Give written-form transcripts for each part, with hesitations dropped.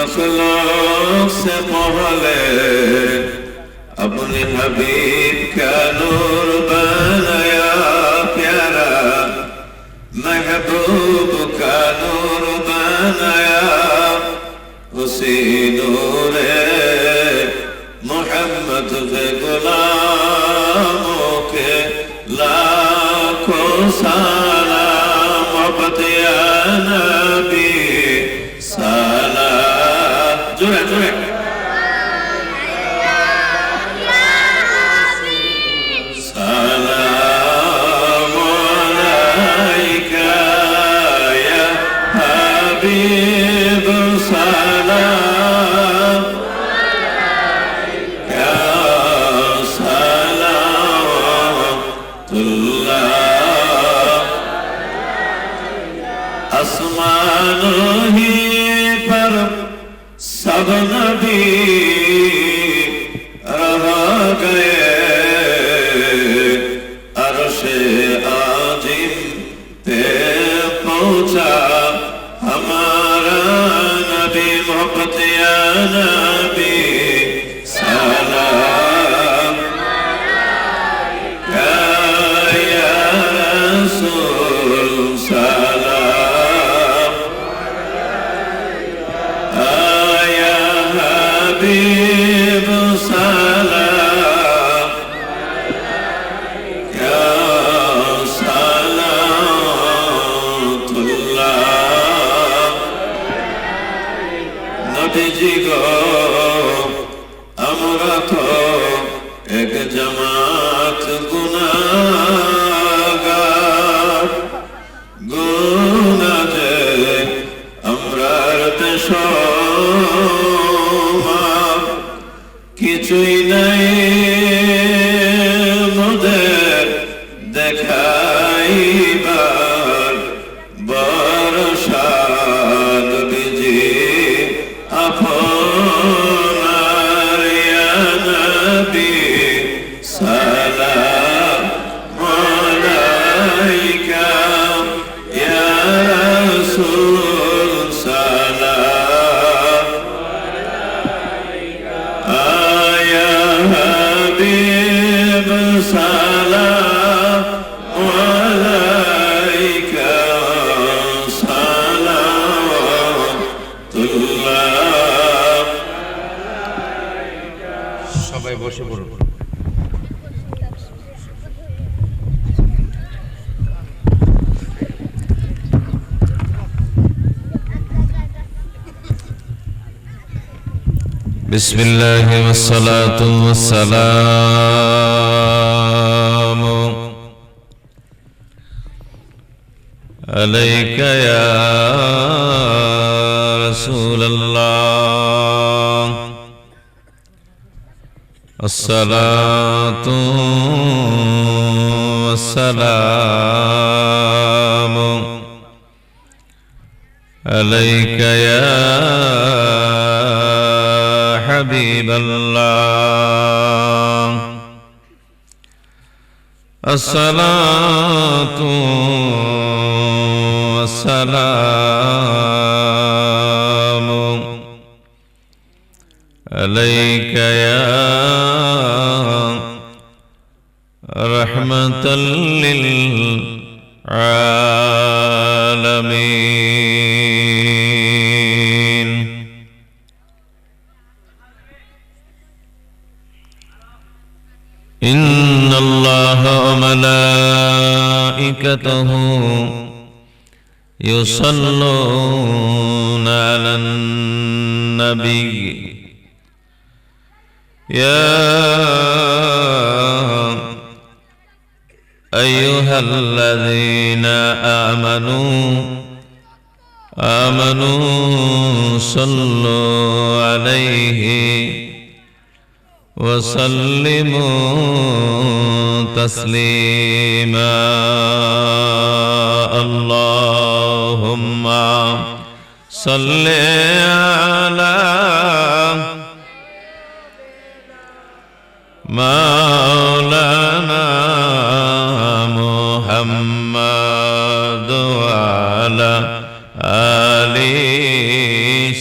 मखलूक से पहले अपने हबीब का नूर बनाया प्यारा, महबूब का नूर बनाया, उसी नूरे मोहम्मद के गुलामों के लाखों सलाम। मोहब्बत या नबी सलाम, जुड़े जुड़े सलाम अलैका या हबीब सलाम या सलावतुल्लाह। आसमानों ही पर सब नबी रह गए, अर्शे आज़िम पे पहुंचा हमारा नबी। मोहब्बत या नबी सलाम या रसूल सलाम या हबीब सलाम या सलावतुल्लाह। नबीजी गो আমরা তো এক জামাত গুনাহগার, গুনাহ যে আমরার দেশ কিছুই নাই মোদের দেখাইবার বর্ষা। নবীজি আপনার ইয়া নবী সালাম আলাইকা ইয়া রাসূল সালাম ইয়া হাবিব সালাম আলাইকা সালাওয়াতুল্লাহ। সবাই বসে পড়ুন। बिस्मिल्लाह वस्सलातु वस्सलाम अलैका या रसूलल्लाह। अस्सलातु वस्सलाम अलैका या हबीब अल्लाह। अस्सलातु वस्सलाम अलैका या रहमतल लिल आलमीन। इन्नल्लाह व मलाइकतहु युसल्लूना अलन नबी या अय्युहल्लज़ीना आमनू सल्लु अलैहि वसल्लिमू तस्लीमा। अल्लाहुम्मा सल्लि अला मौलाना मुहम्मद व अला आलि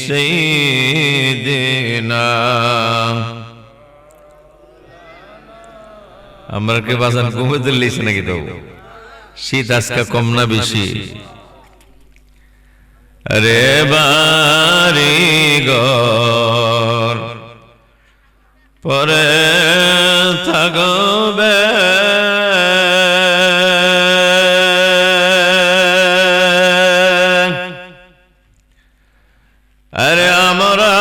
सय्यिदना আমরা কি বাজান ঘুমোতে লিখছে নাকি? তো শীত আজকে কম না বেশি? রে বাড়ি ঘর পরে থাকবে, আরে আমরা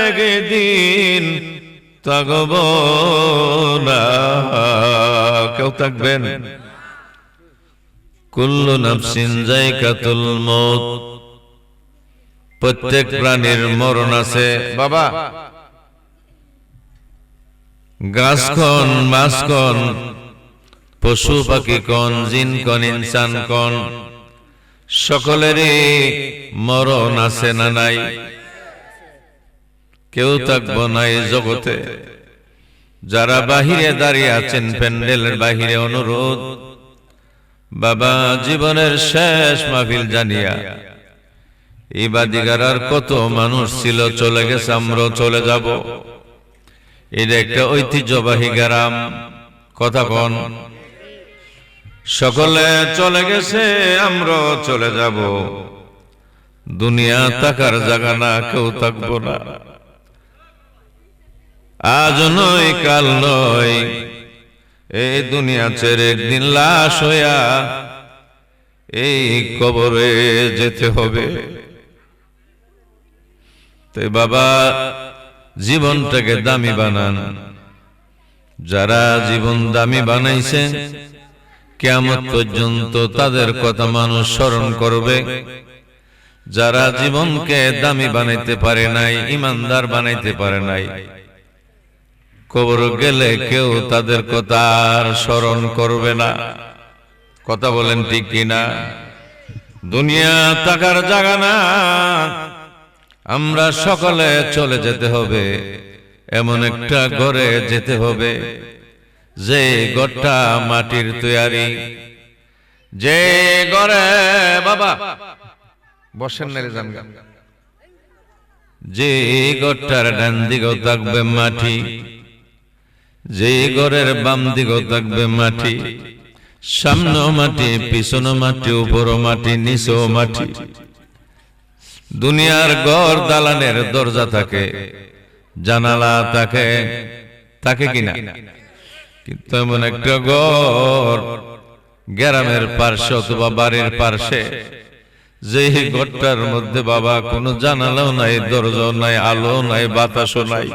একদিন থাকব না। কেউ থাকবেন? কুল্লু নাফসিন যায়কাতুল মউত, প্রত্যেক প্রাণীর মরণ আছে। বাবা, গাছ কন, মাছ কন, পশু পাখি কন, জিন কন, ইনসান কন, সকলেরই মরণ আছে না নাই? কেউ থাকবো না এই জগতে। যারা বাহিরে দাঁড়িয়ে আছেন প্যান্ডেলের বাহিরে, অনুরোধ, বাবা জীবনের শেষ মাহফিল জানিয়া এই বাদিগার আর কত মানুষ ছিল চলে গেছে, আমরাও চলে যাব। এটা একটা ঐতিহ্যবাহী গ্রাম, কথা কন। সকলে চলে গেছে, আমরাও চলে যাব। দুনিয়া থাকার জায়গা না, কেউ থাকবো না। আজ নয় কাল নয়, এই দুনিয়া ছেড়ে একদিন লাশ হইয়া এই কবরে যেতে হবে। তো বাবা জীবনটাকে দামি বানান। যারা জীবন দামি বানাইছে কিয়ামত পর্যন্ত তাদের কথা মানুষ স্মরণ করবে। যারা জীবনকে দামি বানাইতে পারে নাই, ইমানদার বানাইতে পারে নাই, কবর গেলে কেউ তাদের কথা আর স্মরণ করবে না। কথা বলেন ঠিক কিনা? দুনিয়া থাকার জায়গা না, আমরা সকলে চলে যেতে হবে। এমন একটা ঘরে যেতে হবে যে ঘরটা মাটির তৈরি, যে ঘরে বাবা বসেন না রে জানগা, যে ঘরটার ডান দিকেও থাকবে মাটি, যে ঘরের বাম দিকেও থাকবে মাটি, সামনেও মাটি, পিছনে মাটি, উপরও মাটি, নিচেও মাটি। দুনিয়ার ঘর দালানের দরজা থাকে, জানালা থাকে, থাকে কিনা? কিন্তু এমন একটা ঘর গ্রামের পার্শ্বে অথবা বাড়ির পার্শ্বে, যে ঘরটার মধ্যে বাবা কোনো জানালাও নাই, দরজাও নাই, আলো নাই, বাতাসও নাই।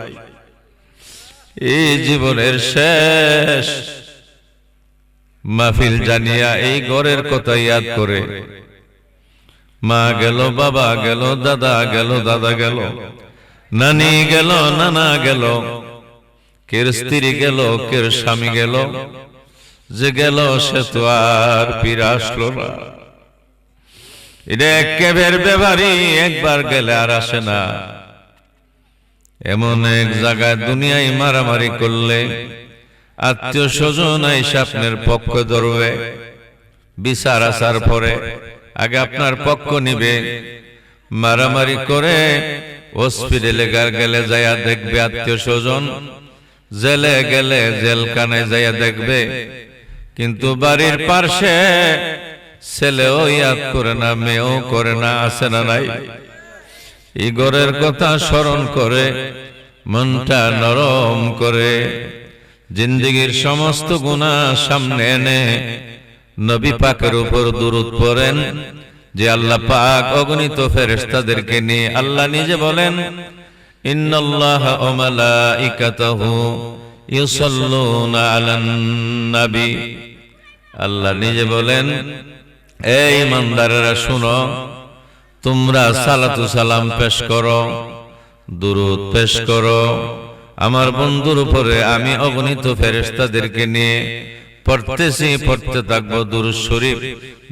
এই জীবনের শেষ মাহফিল জানিয়া এই ঘরের কথা ইয়াদ করে মা গেল, বাবা গেল, দাদা গেল, দাদা গেল, নানি গেল, নানা গেল, কের স্ত্রী গেল, কের স্বামী গেল, যে গেল সে তো আর ফিরে আসলো না। এটা একেবারে ব্যাপারই, একবার গেলে আর আসে না। এমন এক জায়গায় দুনিয়ায় মারামারি করলে আত্মীয় স্বজন এসে আপনার পক্ষ ধরবে, বিচার আসার পরে আগে আপনার পক্ষ নিবে। মারামারি করে হসপিটালে গেলে যাইয়া দেখবে আত্মীয় স্বজন, জেলে গেলে জেলখানায় যাইয়া দেখবে। কিন্তু বাড়ির পাশে ছেলেও ইয়াদ করে না, মেয়েও করে না, আছে না নাই? এই ঘরের কথা স্মরণ করে মনটা নরম করে জিন্দেগীর সমস্ত গুনাহ সামনে এনে নবী পাকের উপর দুরূদ পড়েন। যে আল্লাহ পাক অগণিত ফেরেশতাদেরকে নিয়ে, আল্লাহ নিজে বলেন, ইন্নাল্লাহা ওয়া মালাইকাতাহু ইউসাল্লুনা আলান নবী। আল্লাহ নিজে বলেন, এই ইমানদারেরা শুনো, তোমরা সালাতু সালাম পেশ করো, দুরূদ পেশ করো আমার বন্ধুর উপরে। আমি অগণিত ফেরেশতাদেরকে নিয়ে পড়তেছি, পড়তে থাকবো দুরূদ শরীফ।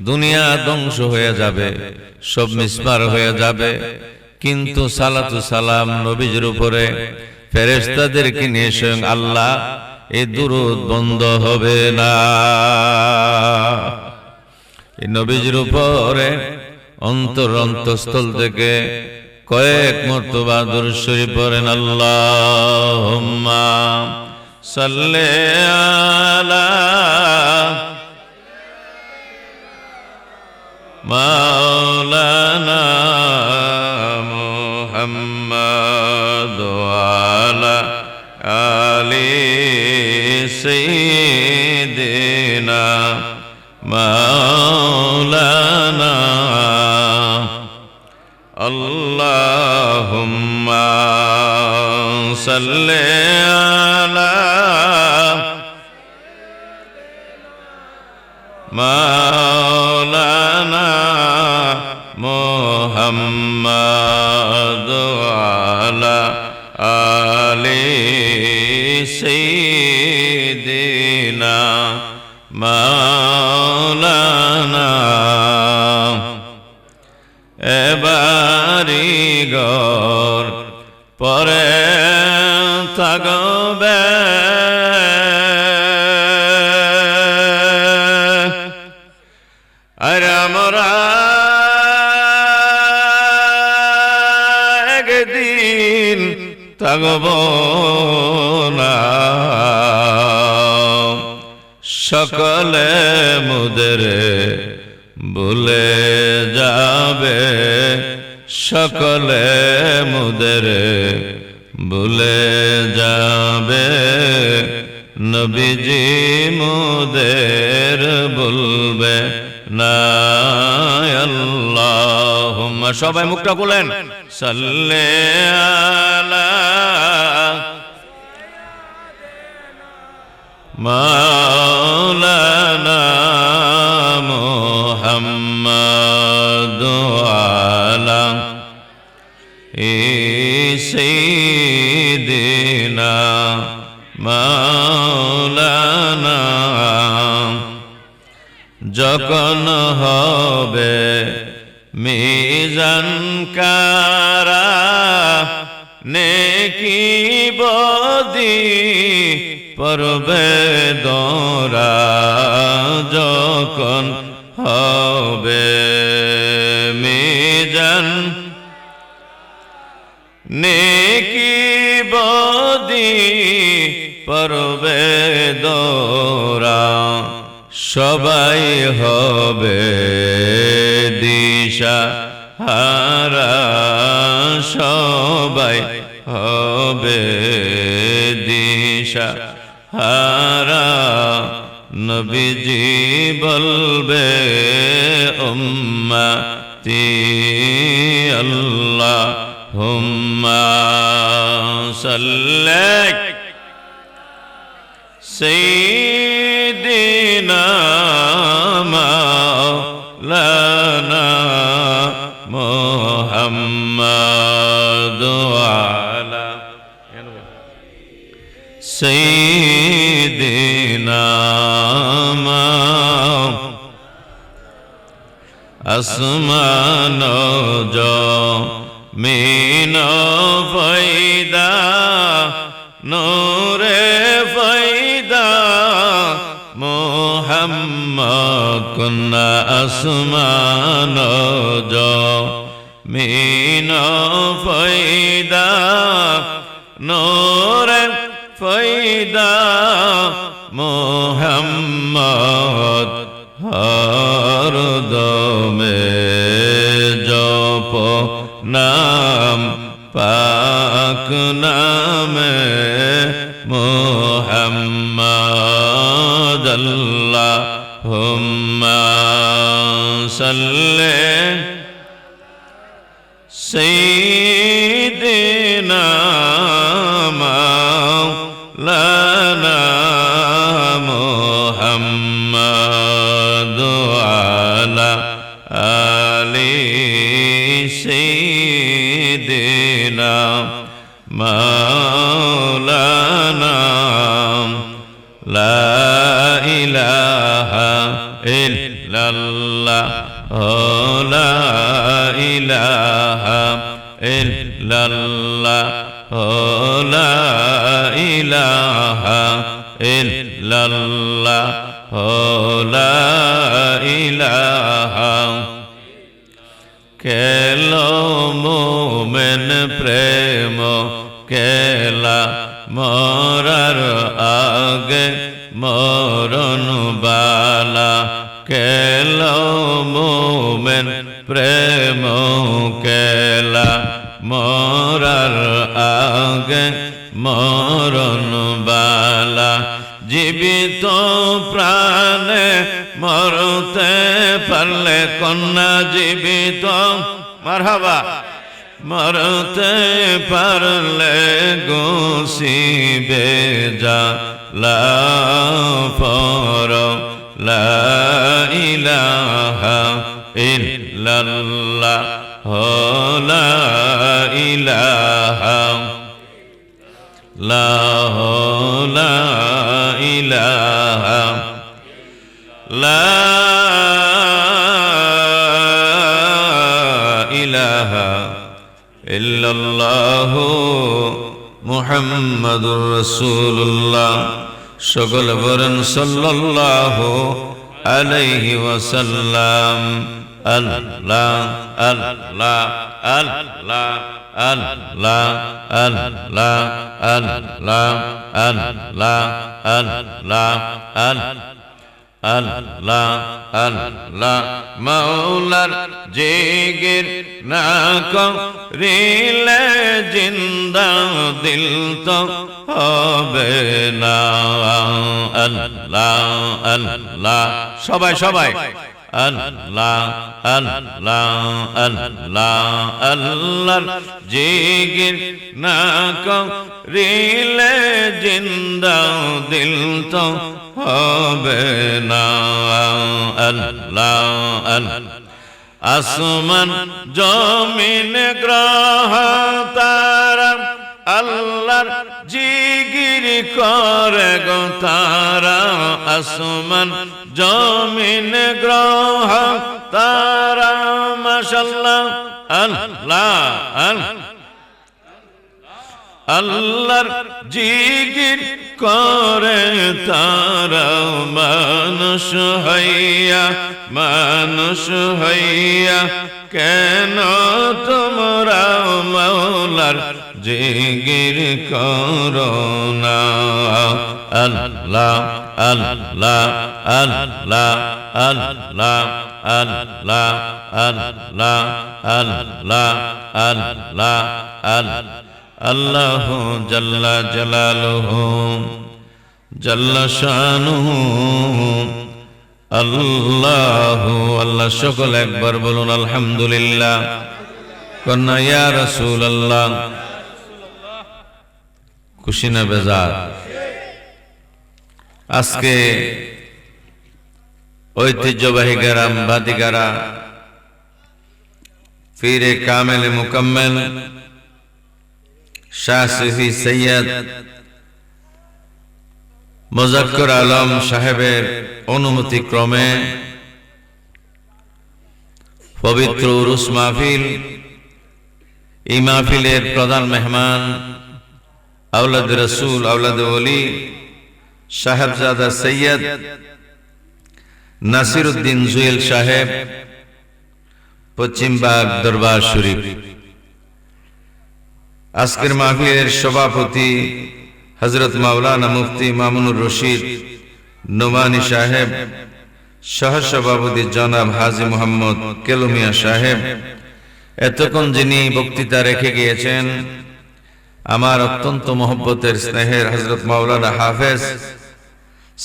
দুনিয়া ধ্বংস হয়ে যাবে, সব মিসমার হয়ে যাবে, কিন্তু সালাতু সালাম নবীর উপরে ফেরেশতাদেরকে নিয়ে স্বয়ং আল্লাহ এই দুরূদ বন্ধ হবে না। এই নবীর উপরে অন্তরস্থল থেকে কয়েক মর্তবা দুরূদ শরীফ পড়েন। আল্লাহুম্মা সাল্লি আলা মাওলানা মুহাম্মদ ওয়া আলা আলি সাইয়্যিদিনা মাওলানা আল্লাহুম্মা সাল্লি আলা মাওলানা মুহাম্মদ ওয়া আলা আলি সাইয়্যিদিনা মাওলানা এবারি গর পরে থাকবে আর আমরা একদিন থাকব না সকলে মুদের ভুলে যাবে সকলে মুদের ভুলে যাবে নবীজি মুদের বলবে না আল্লাহুম্মা সবাই মুখটা খুলেন সাল্লি আলা মাওলানা মুহাম্মদ ওয়া আলা সাইয়্যিদিনা মাওলানা যখন হবে মিজান কারা নেকি বদি পরবে দরা যখন হবে মিজান নেকি বদি পরবে দরা সবাই হবে দিশা হারা সবাই হবে দিশা হারা নবীজি বলবে উম্মতি আল্লাহুম্মা সাল্লি সাইয়্যিদিনা মাওলানা মুহাম্মদ ওয়া আলা সাইয়্যিদিনা আসমান জমিন ফয়দা নূরে ফয়দা মুহাম্মদ কুন্না আসমান জমিন ফয়দা নূরে ফয়দা মুহাম্মদ হর দমে জপ নাম পাক নামে মুহাম্মদ আল্লাহুম্মা সাল্লি সাইয়্যিদিনা মাওলানা মুহাম্মদ ওয়া আলা আলি সাইয়্যিদিনা মাওলানা লা ইলাহা ইল্লাল্লাহ লা ইলাহা ইল্লাল্লাহ লা ইলাহা ইল্লাল্লাহ লা ইলাহা কেলো মোমেন প্রেম কেলা মরার আগে মরণ বালা কেলো মোমেন প্রেম কেলা মরার আগে মরণ বালা জীবিত প্রাণে মরতে পারলে কন্যা জীবিত মারহাবা মরতে পারলে গোসিবে যা লা ফর লা ইলাহা ইল্লাল্লাহ লা ইলাহা লা ইলাহা লা ইলাহা ইল্লাল্লাহু মুহাম্মাদুর রাসূলুল্লাহ সকল বলেন সাল্লাল্লাহু আলাইহি ওয়াসাল্লাম আল্লাহ আল্লাহ আল্লাহ আল্লাহ আল্লাহ আল্লাহ আল্লাহ আল্লাহ আল্লাহ আল্লাহ মাওলার জিগির না করিলে জিন্দা দিল তো হবে না আল্লাহ আল্লাহ সবাই সবাই আল্লাহ আল্লাহ আল্লাহ আল্লাহর জিগির না করিলে জিন্দা দিল তো হবে না আল্লাহ আল্লাহ আসমান জমিন গ্রহ তারা আল্লাহর জিগির করে গো তারা আসমান জমিন গ্রহ তারা মাশাআল্লাহ আল্লাহ আল্লাহর জিগির করে তারা মানুষ হইয়া কেন তোমরা মাওলার জিগির করো না আল্লাহ আল্লাহ আল্লাহ আল্লাহ আল্লাহ আল্লাহ আল্লাহ আল্লাহ আল্লাহ আল্লাহ জাল্লা জালালুহু জাল্লা শানুহু আল্লাহু আল্লাহ সকল একবার বলুন আলহামদুলিল্লাহ কন্যা ইয়া রাসূলুল্লাহ খুশি না বেজার আজকে ঐতিহ্যবাহী গ্রাম বাদিগারা পীরে কামেল মুকাম্মেল শাহ সুফি সৈয়দ মুজাক্কির আলম সাহেবের অনুমতি ক্রমে পবিত্র উরুস মাহফিল এই মাহফিলের প্রধান মেহমান আওলাদ রাসূল আওলাদ ওলি সাহেবজাদা সৈয়দ নাসিরউদ্দিন জুয়েল সাহেব পশ্চিমবাগ দরবার শরীফ আজকের মাহফিলের সভাপতি হযরত মাওলানা মুফতি মামুনুর রশিদ নোমানী সাহেব, সহসভাপতি জনাব হাজী মোহাম্মদ কেলুমিয়া সাহেব, এতক্ষণ যিনি বক্তৃতা রেখে গিয়েছেন আমার অত্যন্ত মহব্বতের স্নেহের হযরত মাওলানা হাফেজ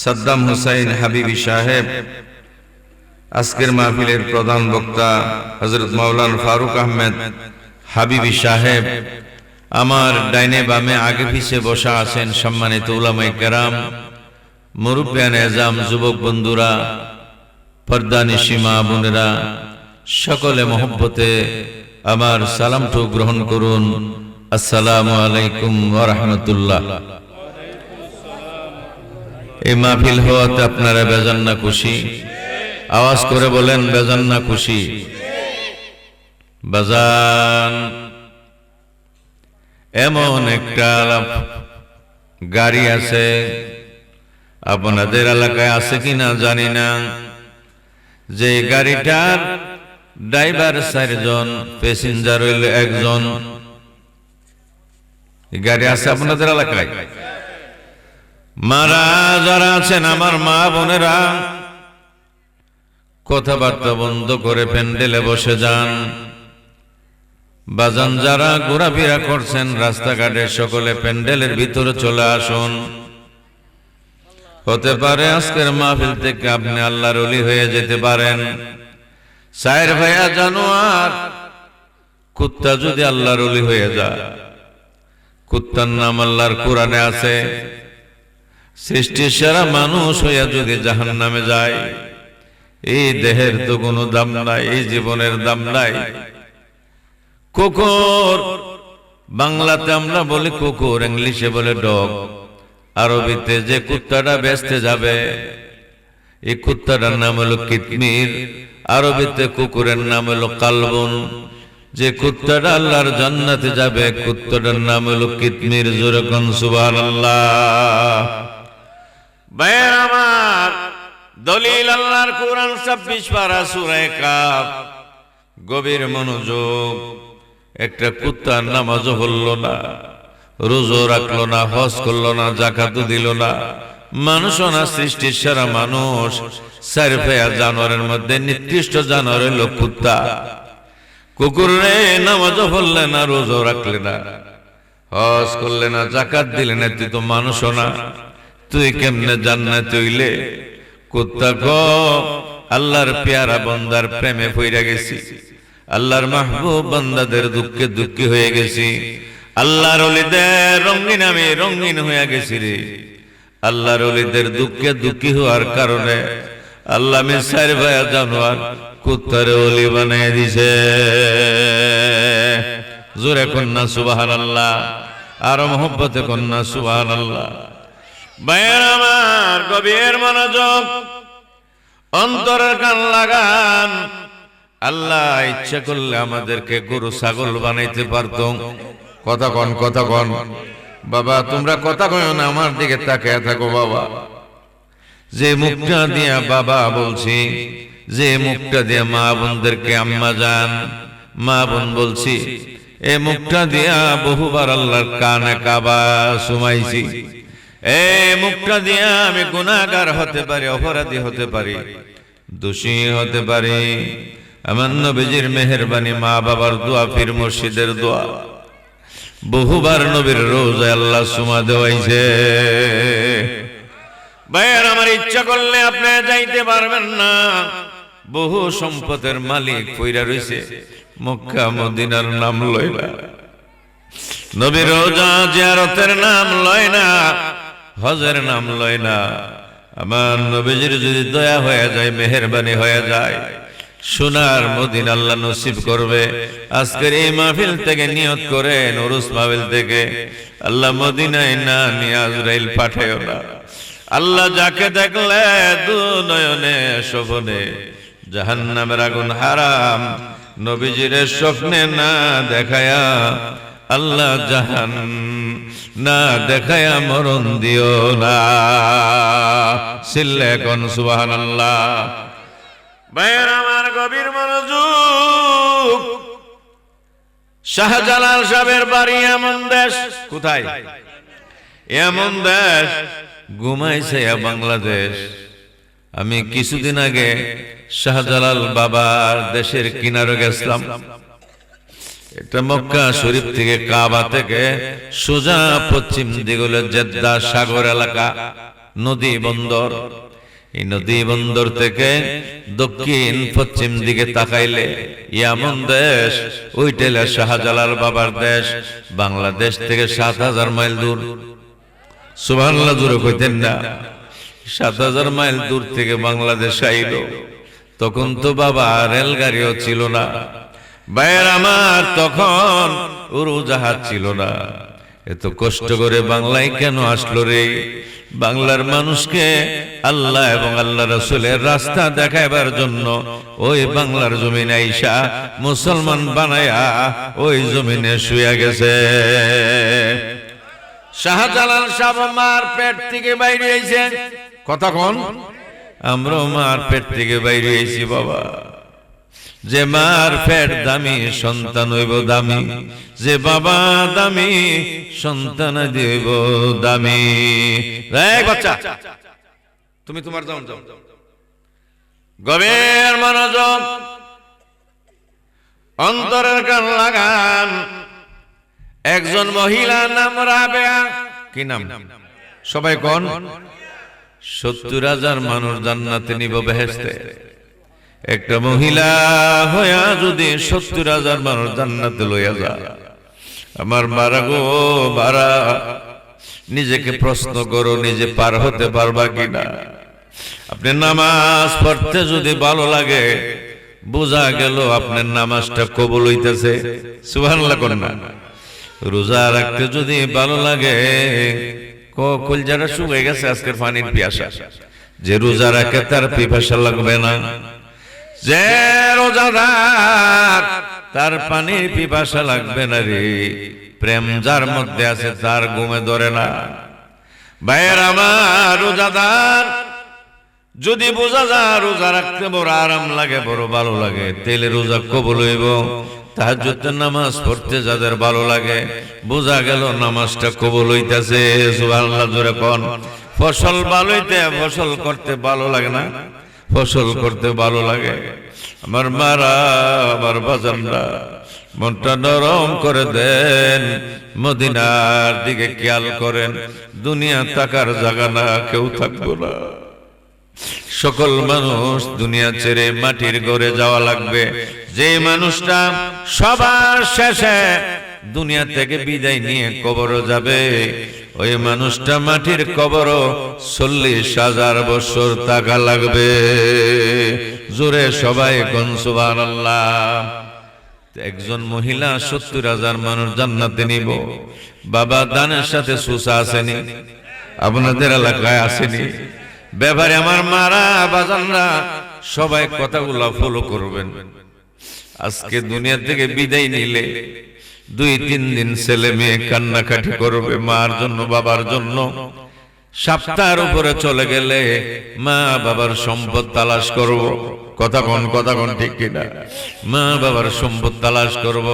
সাদ্দাম হুসাইন হাবিবি সাহেব, আজকের মাহফিলের প্রধান বক্তা হযরত মাওলানা ফারুক আহমেদ হাবিবি সাহেব, আমার ডাইনে বামে আগে পিছে বসা আছেন সম্মানিত উলামায়ে কেরাম, মুরব্বিয়ানে এজাম, যুবক বন্ধুরা, পর্দানিশী মা বোনেরা, সকলে মহব্বতে আমার সালামটু গ্রহণ করুন। আসসালামু আলাইকুম ওয়া রাহমাতুল্লাহ। এই মাহফিল হওয়াতে আপনারা বেজান না খুশি? আওয়াজ করে বলেন বেজান না খুশি? বাজান এমন একটা গাড়ি আছে, আপনাদের এলাকায় আছে কিনা জানি না, যে গাড়িটার ড্রাইভার 4 জন, প্যাসেঞ্জার হইল 1 জন। এই গাড়ি আছে আপনাদের এলাকায়? মারা যারা আছেন আমার মা বোনেরা, কথাবার্তা বন্ধ করে প্যান্ডেলে বসে যান। বাজান যারা ঘোরাফেরা করছেন রাস্তাঘাটে, সকলে প্যান্ডেলের ভিতরে চলে আসুন। হতে পারে আজকের মাহফিল থেকে আপনি আল্লাহর ওলি হয়ে যেতে পারেন। সায়ের ভাইয়া জানোয়ার কুত্তা যদি আল্লাহর ওলি হয়ে যায়, কুত্তার নাম আল্লাহর কোরআনে আছে। সৃষ্টির সেরা মানুষ হইয়া যদি জাহান্নামে যায়, এই দেহের তো কোনো দাম নাই, এই জীবনের দাম নাই। কুকুর, বাংলাতে আমরা বলি কুকুর, ইংলিশে বলে ডগ। আরবিতে যে কুত্তাটা বেচতে যাবে, এই কুত্তাটার নাম হলো কিতমির। আরবিতে কুকুরের নাম হলো কালবুন। যে কুত্তাটা আল্লাহর জান্নাতে যাবে, কুত্তাটার নাম হলো কিতমির। জোরে কোন সুবহানাল্লাহ। ভাইয়ের আমার, দলিল আল্লাহর কোরআন 26 পারা সূরা কাফ। গভীর মনোযোগ। একটা কুত্তার নামাজও পড়লো না, রোজা রাখলো না, হজ করলো না, যাকাতও দিল না। মানুষও না, সৃষ্টির সেরা মানুষ। চারপায়া জানোয়ারের মধ্যে নিকৃষ্ট জানোয়ার হলো কুত্তা। কুকুর রে, নামাজও পড়লে না, রোজা রাখলে না, হজ করলে না, যাকাত দিলে না, তুই তো মানুষও না, তুই কেমনে জান্নাতে হইলে? কুত্তা গো, আল্লাহর পেয়ারা বান্দার প্রেমে পইরা গেছি, আল্লাহর মাহবুব বান্দাদের দুঃখে দুঃখী হয়ে গেছি, আল্লাহর ওলিদের রঙিন আমি রঙিন হয়ে গেছি রে। আল্লাহর ওলিদের দুঃখে দুঃখী হওয়ার কারণে আল্লাহ মিসাইর ভাইয়া জানোয়ার কুত্তারে ওলি বানিয়ে দিছে। জোরে কন্যা সুবহানাল্লাহ, আর মহব্বতে কন্যা সুবহানাল্লাহ। ভাইয়ের আমার, গভীর মনোযোগ, অন্তরের কান লাগান। আল্লাহ ইচ্ছা করলে আমাদেরকে গরু ছাগল বানাইতে পারত। কথা কন, কথা কন বাবা, তোমরা কথা কয় না, আমার দিকে তাকিয়ে থাকো বাবা। যে মুখটা দিয়া বাবা বলছি, যে মুখটা দিয়া মা বোনদেরকে আম্মা জান, মা বোন বলছি, এই মুখটা দিয়া বহুবার আল্লাহর কানে কাবা সুমাইছি। এই মুখটা দিয়া আমি গুনাহগার হতে পারি, অপরাধী হতে পারি, দোষী হতে পারি। আমার নবীজির মেহেরবানি, মা বাবার দোয়া, পীর মুর্শিদের দোয়া, বহুবার নবীর রোজায় আল্লাহ সুমা দেওয়াইছে। ভাইয়ের আমার, ইচ্ছা করলে আপনি যাইতে পারবেন না। বহু সম্পদের মালিক কইরা রইছে, মক্কা মদিনার নাম লয় না, নবীর রোজা জিয়ারতের নাম লয় না, হজের নাম লয় না। আমার নবীজির যদি দয়া হয়ে যায়, মেহেরবানি হয়ে যায়, সোনার মদিনা আল্লাহ নসিব করবে। আজকের এই মাহফিল থেকে নিয়ত করেন, উরুস মাহফিল থেকে আল্লাহ মদিনায় না নিয়ে আজরাইল পাঠায়ও না। আল্লাহ যাকে দেখলে দু নয়নে স্বপনে জাহান্নামের আগুন হারাম, নবীজির স্বপ্নে না দেখায়া আল্লাহ জাহান না দেখায়া মরণ দিও না। সিল্লে কোন সুবহানাল্লাহ। ভাইয়ের আমার, গভীর মনোযোগ। শাহজালাল সাহেবের বাড়ি এমন দেশ, কোথায়? এমন দেশ ঘুমাইছে বাংলাদেশ। আমি কিছুদিন আগে শাহজালাল বাবার দেশের কিনারে গেছিলাম। এটা মক্কা শরীফ থেকে, কাবা থেকে সোজা পশ্চিম দিকে হলো জেদ্দা সাগর এলাকা, নদী বন্দর। এই নদী বন্দর থেকে দক্ষিণ পশ্চিম দিকে তাকাইলে এমন দেশ, ওইটা শাহজালাল বাবার দেশ। বাংলাদেশ থেকে 7000 মাইল দূর। সুবহানাল্লাহ, জোরে কইতেন না? 7000 মাইল দূর থেকে বাংলাদেশ আইল। তখন তো বাবা রেলগাড়িও ছিল না। ভাইয়ের আমার, তখন উড়োজাহাজ ছিল না। এত কষ্ট করে বাংলায় কেন আসলো রে? বাংলার মানুষকে আল্লাহ এবং আল্লাহ রাসূলের রাস্তা দেখাইবার জন্য ওই বাংলার জমিনে আইসা মুসলমান বানায়া ওই জমিনে শুয়ে গেছে। শাহজালাল সাহেব মার পেট থেকে বাইরে আইছে। কথা কোন? আমরা মার পেট থেকে বাইরে আইছি বাবা। যে মার পেট দামি সন্তান হইব দামি, যে বাবা দামি সন্তান দিব দামি। এই বাচ্চা, তুমি তোমার যাও যাও, গভীর মনোযোগ, অন্তরের কান লাগান। একজন মহিলা নাম রাবেয়া। কি নাম? সবাই কোন? 70,000 মানুষ জান্নাতে নিব বেহেশতে। একটা মহিলা হইয়া যদি 70,000 মানুষ জান্নাতে লইয়া যায়, আমার বারা গো বারা, নিজেকে প্রশ্ন করো, নিজে পার হতে পারবা কিনা? আপনি নামাজ পড়তে যদি ভালো লাগে, বোঝা গেল আপনার নামাজটা কবুল হইতেছে। সুবহানাল্লাহ কোন না? রোজা রাখতে যদি ভালো লাগে, কলজাটা শুকিয়ে গেছে আজকের পানির পিয়াসা। যে রোজা রাখে তার পিপাসা লাগবে না। যে রোজাদার তার পানির পিপাসা লাগবে না রে। প্রেম যার মধ্যে আছে তার ঘুমে ধরে না। ভাইয়ের আমার, রোজাদার যদি বোঝা যায় রোজা রাখতে বড় আরাম লাগে, বড় ভালো লাগে, তাইলে রোজা কবুল হইব। তাহাজ্জুদের নামাজ পড়তে যাদের ভালো লাগে, বোঝা গেল নামাজটা কবুল হইতাছে। সুবহানাল্লাহ জোরে কোন? ফসল ভালো হইতে ফসল করতে ভালো লাগে না? ফসল করতে ভালো লাগে। আমার মারা, আমার বাজানরা, মনটা নরম করে দেন, মদিনার দিকে খেয়াল করেন। দুনিয়া থাকার জায়গা না, কেউ থাকবো না। সকল মানুষ দুনিয়া ছেড়ে মাটির ঘরে যাওয়া লাগবে। যে মানুষটা সবার শেষে দুনিয়া থেকে বিদায় নিয়ে কবরে যাবে, ওই মানুষটা মাটির কবরও 40,000 বছর থাকা লাগবে। জোরে সবাই কোন সুবহানাল্লাহ। একজন মহিলা 70,000 মানুষ জান্নাতে নিব। বাবা দানের সাথে সুসা আসেনি? আপনাদের এলাকায় আসেনি? ব্যাপারে আমার মারা বাজানরা সবাই কথাগুলা ফলো করবেন। আজকে দুনিয়া থেকে বিদায় নিলে 2-3 দিন ছেলে মেয়ে কান্নাকাটি করবে মার জন্য, বাবার জন্য। সপ্তাহের উপরে চলে গেলে মা বাবার সম্পদ তালাশ করব। কথা কোন ঠিক কিনা? মা বাবার সম্পদ তালাশ করব।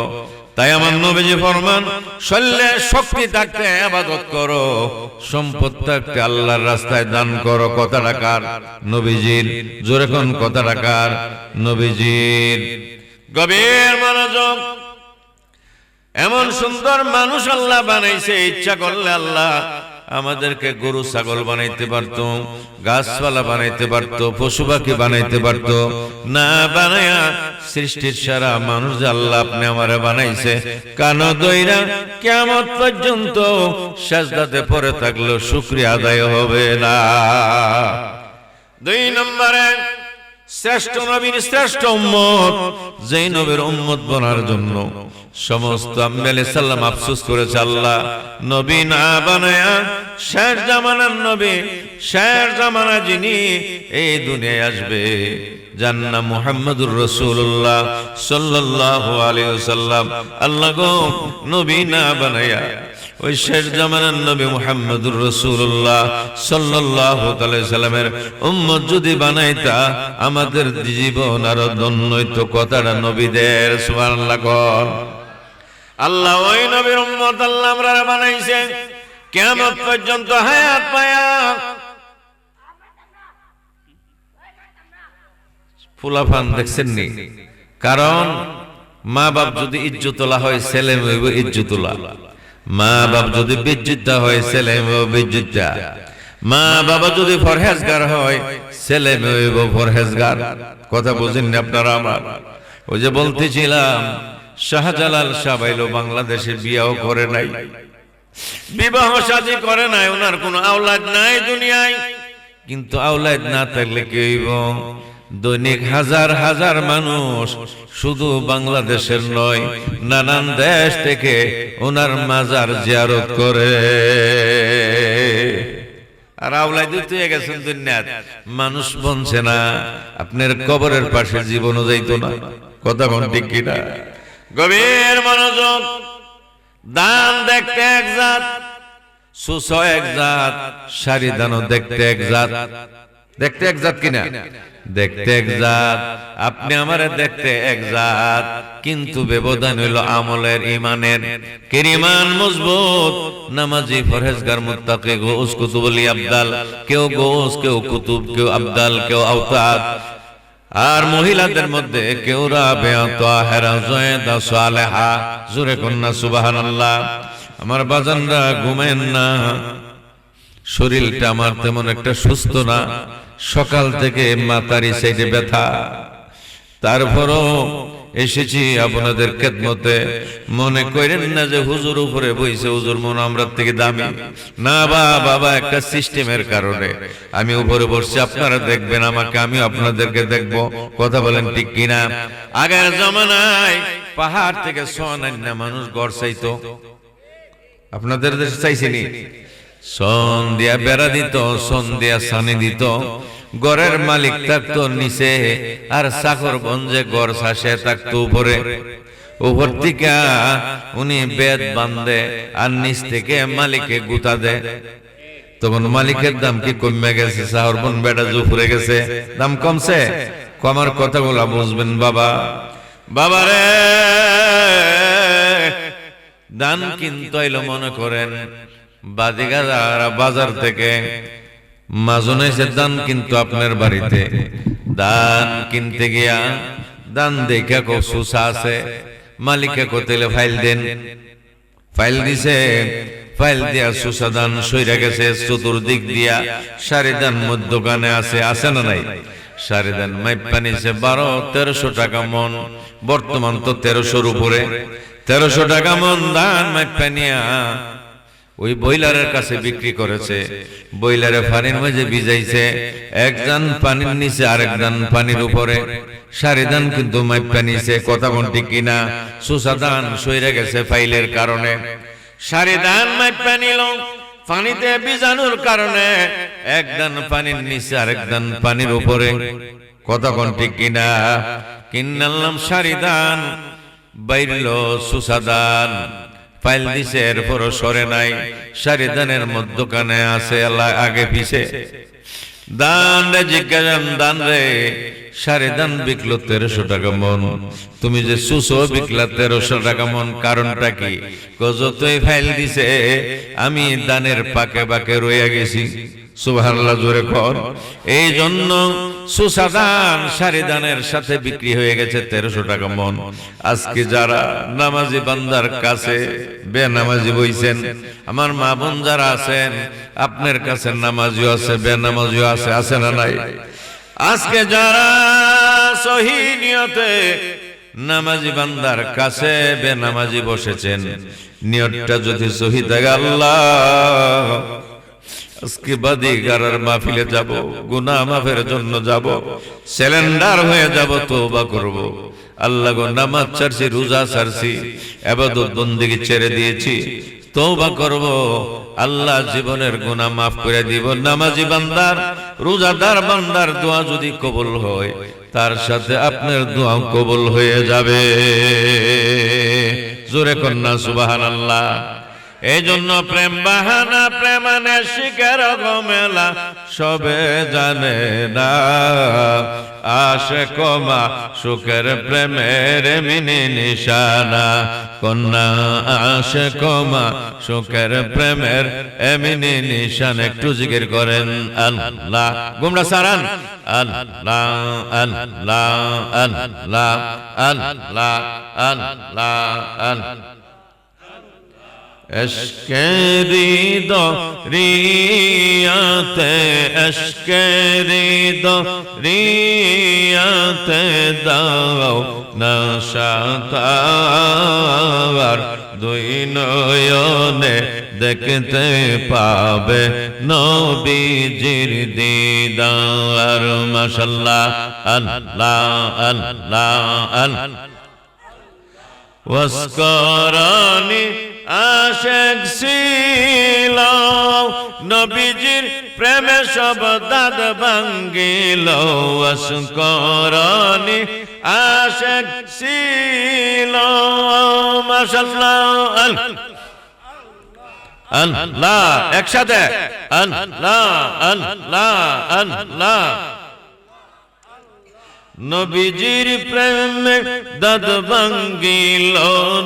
তাই আমার নবীজি ফরমান, শরীরে শক্তি থাকতে ইবাদত করো, সম্পদ থাকতে আল্লাহর রাস্তায় দান করো। কথাটা কার? নবীজির। জোরে কোন কথাটা কার? নবীজির। গভীর মনোযোগ। এমন সুন্দর মানুষ আল্লাহ বানাইছে, ইচ্ছা করলে আল্লাহ আমাদেরকে গরু ছাগল বানাইতে পারত, গাছপালা বানাইতে পারত, পশু পাখি বানাইতে পারত। না বানায়া সৃষ্টির সারা মানুষ যে আল্লাহ আপনি আমারে বানাইছে, কানো দইরা কিয়ামত পর্যন্ত সাজদাতে পড়ে থাকলেও শুকরিয়া আদায় হবে না। 2 নম্বরে, শ্রেষ্ঠ নবীর শ্রেষ্ঠ উম্মত। যেই নবীর উম্মত বনার জন্য সমস্ত আম্বিয়া আলাইহিস সালাম আফসোস করেছে, আল্লাহ নবী না বানায়া শেষ জামানার নবী, শেষ জামানা যিনি এই দুনিয়ায় আসবে, জান্না মুহাম্মদুর রাসূলুল্লাহ সাল্লাল্লাহু আলাইহি ওয়াসাল্লাম, আল্লাহ গো নবী না বানায়া ওই শেষ জামানার নবী মুহাম্মদুর রাসূলুল্লাহ সাল্লাল্লাহু আলাইহি সাল্লামের উম্মত যদি বানাইতা, আমাদের জীবন আরো ধন্য হইতো। কথাটা নবীদের। সুবহানাল্লাহ কোন? আল্লাহ ওই নবীর উম্মত আল্লাহ আমরা বানাইছে, কিয়ামত পর্যন্ত হায়াত পায়া ফুলাফান দেখছেন নি? কারণ মা বাপ যদি ইজ্জতওয়ালা হয়, ছেলে হইব ইজ্জতওয়ালা। মা বাপ যদি বেজ্জুতা হয়, ছেলে হইব বেজ্জুতা। মা বাবা যদি পরহেজগার হয়, ছেলে হইব পরহেজগার। কথা বুঝেন না আপনারা? আমার ওই যে বলতেছিলাম, শাহজালাল সাবাইল বাংলাদেশে বিয়াও করে নাই, বিবাহ শাদী করে নাই, ওনার কোনো আওলাদ নাই দুনিয়ায়। কিন্তু আওলাদ না থাকলে কি হইব? দৈনিক হাজার হাজার মানুষ শুধু বাংলাদেশের নয়, নানান দেশ থেকে ওনার মাজার জিয়ারত করে। আর আওলাদ হয়ে গেছেন দুনিয়াত, মানুষ বনছে না, আপনার কবরের পাশে জীবনও যাইতো না। কথা কোন ঠিক কিনা? গভীর মনোযোগ। দান দেখতে এক জাত, সুসহ এক জাত, শাড়ি দানও দেখতে এক জাত। দেখতে এক জাত কিনা? দেখতে এক জাত, আপনি আমারে দেখতে এক জাত, কিন্তু ব্যবধান হইল আমলের, ইমানের। কের ইমান মজবুত, নামাজি, পরহেজগার, মুত্তাকি, গৌস, কুতুব, ওলি, আবদাল। কেউ গৌস, কেউ কুতুব, কেউ আবদাল, কেউ আওতাদ। আর মহিলাদের মধ্যে কেউ রাবেয়া, তাহেরা, জয়দা, সালেহা। জোরে কন্যা সুবহানাল্লাহ। আমার বাজানরা ঘুমেন না, শরীরটা আমার তেমন একটা সুস্থ না, সকাল থেকে মাথারি সাইডে ব্যথা। তারপরও এসেছি আপনাদের খেদমতে। মনে করেন না যে হুজুর উপরে বইছে, হুজুর মন আমরা থেকে দামি না। বাবা, একটা সিস্টেমের কারণে আমি উপরে বসছি, আপনারা দেখবেন আমাকে, আমি আপনাদেরকে দেখবো। কথা বলেন ঠিক কিনা? আগের জমানায় পাহাড় থেকে সোনার না মানুষ গড় চাইতো, আপনাদের দেশে চাইছিনি? সন দিয়া বেড়া দিত, সন দিয়া সানি দিত। গড়ের মালিক থাকতো নিচে, আর চাকর গঞ্জে গড় শাসে থাকতো উপরে। উপর থেকে উনি বেদ বান্ধে, আর নিচ থেকে মালিকে গুতা দে। তখন মালিকের দাম কি কমে গেছে? চাকর বোন বেটা জুফুরে গেছে, দাম কমছে। কমার কথাগুলা বুঝবেন বাবা। বাবারে, দান কিনতে এলো মনে করেন বাদিগারা বাজার থেকে, মাজন এসে দান কিন্তু আপনার বাড়িতে। দান কিনতে গিয়া দান দেখা কো সুসা আছে, মালিকে কোতেলে ফাইল দেন। ফাইল দিছে, ফাইল দিয়া সুসা দান সইরা গেছে চতুর্দিক দিয়া। সারি দান মধ্যখানে আছে, আছে না নাই? সারি দান মাইপা নিছে 1200-1300 টাকা মন। বর্তমান তো 1300-র উপরে। 1300 টাকা মন ধান মাইপা নিয়া ওই বইলারের কাছে বিক্রি করেছে। বইলারে পানির মাঝে ভিজাইছে, এক দান পানির নিচে, আরেক দান পানির উপরে। সারি দান কিন্তু মাইপা নিছে। কথা কোন ঠিক কিনা? সুসা দান সইরে গেছে ফাইলের কারণে। সারি দান মাইপা নিল পানিতে ভিজানোর কারণে, এক দান পানির নিচে, আরেক দান পানির উপরে। কথা কোন ঠিক কিনা? কিনলাম সারি দান, বাইরল সুসা দান। ফাইল দিছে, এরপরও সরে নাই। সারি দানের মধ্যখানে আছে, আল্লাহ আগে পিছে। দান রে জিজ্ঞাসা, দান রে সারি দান বিকলো 1300 টাকা মন, তুমি যে সুসো বিকলা 1300 টাকা মন, কারণটা কি? যতই ফাইল দিছে আমি দানের পাকে পাকে রইয়া গেছি। সুবহানাল্লাহ, জোরে কর। এই জন্য সুসা দান সারি দানের সাথে বিক্রি হয়ে গেছে 1300 টাকা মন। আজকে যারা নামাজি বান্দার কাছে বেনামাজি বইছেন, আমার মা বোন যারা আছেন, আপনার কাছে নামাজিও আছে, বেনামাজিও আছে, আছে না নাই? আজকে যারা সহি নিয়তে নামাজি বান্দার কাছে বেনামাজি বসেছেন, নিয়তটা যদি সহি থাকে, আল্লাহ আজকে বাদিগারার মাহফিলে যাব, গুনাহ মাফের জন্য যাব, সিলিন্ডার হয়ে যাব, তওবা করব। আল্লাহ গো, নামাজ ছাড়ছি, রোজা ছাড়ছি, ইবাদত বন্দেগী ছেড়ে দিয়েছি, তওবা করব। আল্লাহ জীবনের গুনাহ মাফ করে দিব। নামাজি বান্দার, রোজাদার বান্দার দোয়া যদি কবুল হয়, তার সাথে আপনার দোয়া কবুল হয়ে যাবে। জোরে কন্যা সুবহানাল্লাহ। এই জন্য প্রেম বাহানা, প্রেমানে শিকার গমেলা, সবে জানে না আশিক মা সুখের প্রেমের মিনি নিশানা। কন্যা আশিক মা সুখের প্রেমের এমিনি নিশান। একটু জিকির করেন আল্লাহ, গুমরা সারান আল্লাহ আল্লাহ আল্লাহ আল্লাহ আল্লাহ আল্লাহ। এশকেরি দরিয়াতে, এশকেরি দরিয়াতে দাও না সাঁতার, দুই নয়নে দেখতে পাবে নবীজির দিদার। মাশাআল্লাহ, আল্লাহ আল্লাহ আল্লাহ। ওয়াসকারানি আশিক ছিল, নবীজির প্রেমে সব দাদ ভাঙ্গিল। ওয়াসকারানি আশিক ছিল। মাশাআল্লাহ, আল্লাহ একসাথে, আল্লাহ আল্লাহ আল্লাহ নবীজির প্রেমে দাদ ভাঙ্গিল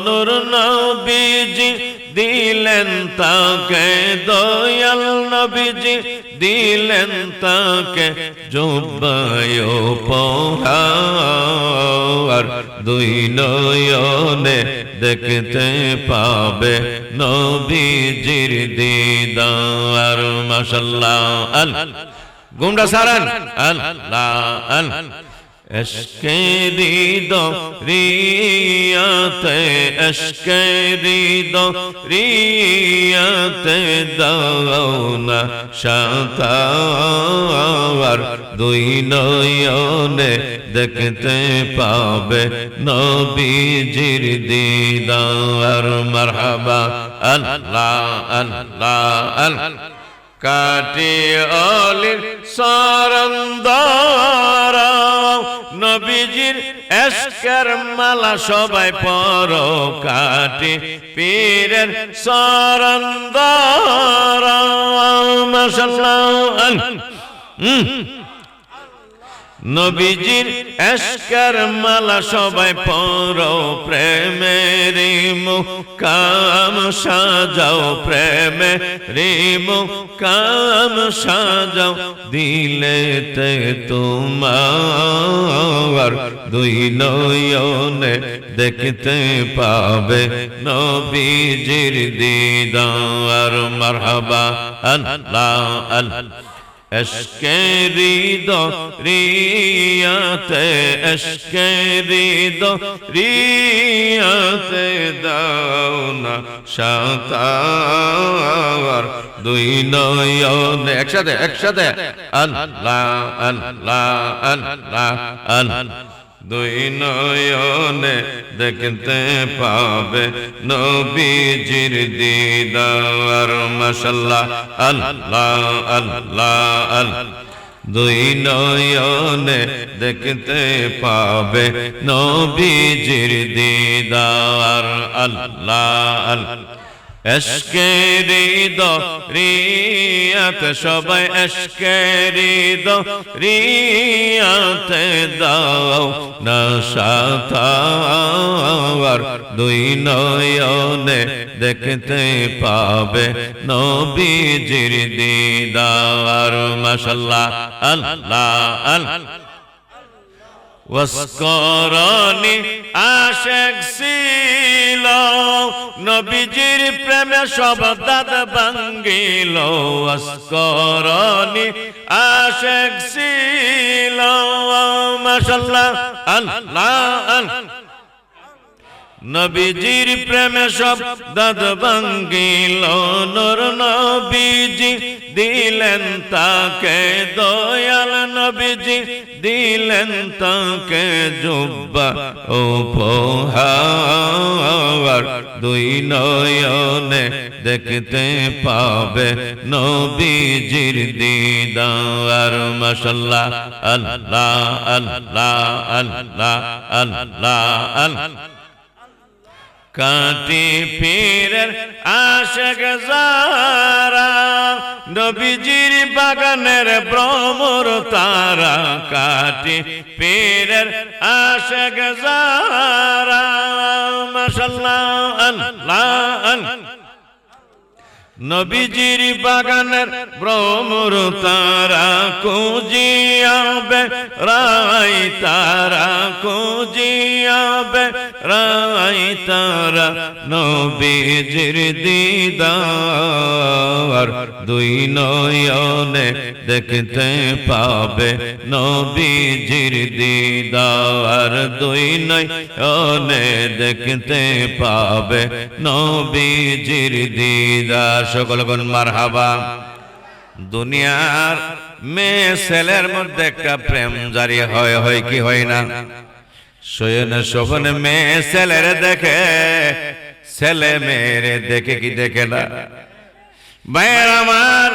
নূর নবীজি দিলেন তাকে দয়াল নবীজি দিলেন তাকে জুব্বায় উপহার দুই নয়নে দেখতে পাবে নবীজির দিদার মাশাআল্লাহ গুমরা সারান আল্লাহ আল্লাহ এশকেরিদ রিয়াতে এশকেরিদ রিয়াতে দাওনা শাতার দুই নয়নে দেখতে পাবে নবীজির দিদার মারহাবা আল্লাহ আল্লাহ আল্লাহ কাটি অলির সরন্দর নবীজির এশকের মালা সবাই পর কাটি পীরের সরন্দর মাশাআল্লাহ নবীজির এশকের মালা সবাই পর প্রেমের মুকাম সাজাও প্রেমের মুকাম সাজাও দিলেতে তোমার দুই নয়নে দেখতে পাবে নবীজির দিদার মারহাবা আল্লাহ আল্লাহ এশকেরিদ রিয়াতে এশকেরিদ রিয়াতে দাওনা শাতার দুই নয়নে একসাথে একসাথে আল্লাহ আল্লাহ আল্লাহ আল্লাহ দুই নয়নে দেখতে পাবে নবীজির দিদার মাশাআল্লাহ আল্লাহ আল্লাহ আল্লাহ দুই নয়নে দেখতে পাবে নবীজির দিদার আল্লাহ আল্লাহ এশকেরিদ রিয়াত সবাই এশকেরিদ রিয়াতে দাও না শাতার দুই নয়নে দেখতে পাবে নবীজির দিদার মাশাআল্লাহ আল্লাহ আল্লাহ ওয়াসকরানি আশিক ছিল নবীজির প্রেমে সব দাদ ভাঙ্গিল ওয়াসকরানি আশিক ছিল মাশাআল্লাহ আল্লাহ আল্লাহ নবীজির প্রেমে সব দাদ ভাঙ্গিল নূর নবীজি দিলেন তাকে দয়াল নবীজি দিলেন তাকে জুব্বা উপহার দুই নয়নে দেখতে পাবে নবীজির দিদার মাশাআল্লাহ আল্লাহ আল্লাহ আল্লাহ আল্লাহ আল্লাহ কাটি পীরের আশিক যারা নবীজির বাগানের ভ্রমর তারা কাটি পীরের আশিক যারা মাশাআল্লাহ আল্লাহ আল্লাহ নবীজির বাগানের ভ্রমর তারা খুঁজিয়াবে রাই তারা খুঁজিয়াবে রাই তারা নবীজির দিদার দুই নয়নে দেখতে পাবে নবীজির দিদার দুই নয়নে দেখতে পাবে নবীজির দিদার সকল গণ মারহাবা দুনিয়ার মেয়ে ছেলের মধ্যে একটা প্রেম জারি হয় কি হয় না শয়নে স্বপ্নে মেয়ে ছেলের দেখে ছেলে মেয়েরে দেখে কি দেখে না ভাইয়ের আমার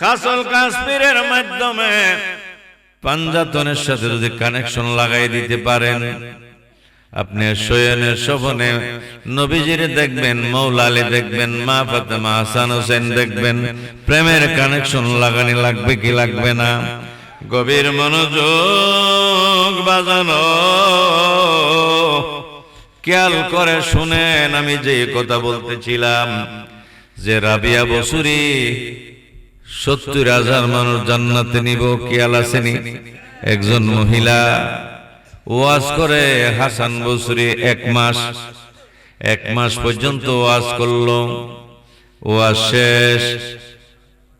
কাসল কাশ্মীরের মাধ্যমে পাঞ্জাতনের সাথে যদি কানেকশন লাগাই দিতে পারেন আপনি শয়নের স্বপ্নে নবীজির দেখবেন মৌলা আলী দেখবেন মা ফাতেমা হাসান হোসেন দেখবেন প্রেমের কানেকশন লাগানি লাগবে কি লাগবে না গভীর মনোযোগ বাজানো, খেয়াল করে শুনেন আমি যে কথা বলতেছিলাম যে রাবিয়া বসুরি 70,000 মানুষ জান্নাতে নিব, খেয়াল আসেনি? একজন মহিলা ওয়াজ করে হাসান বসরি এক মাস পর্যন্ত ওয়াজ করলো। ওয়াজ শেষ,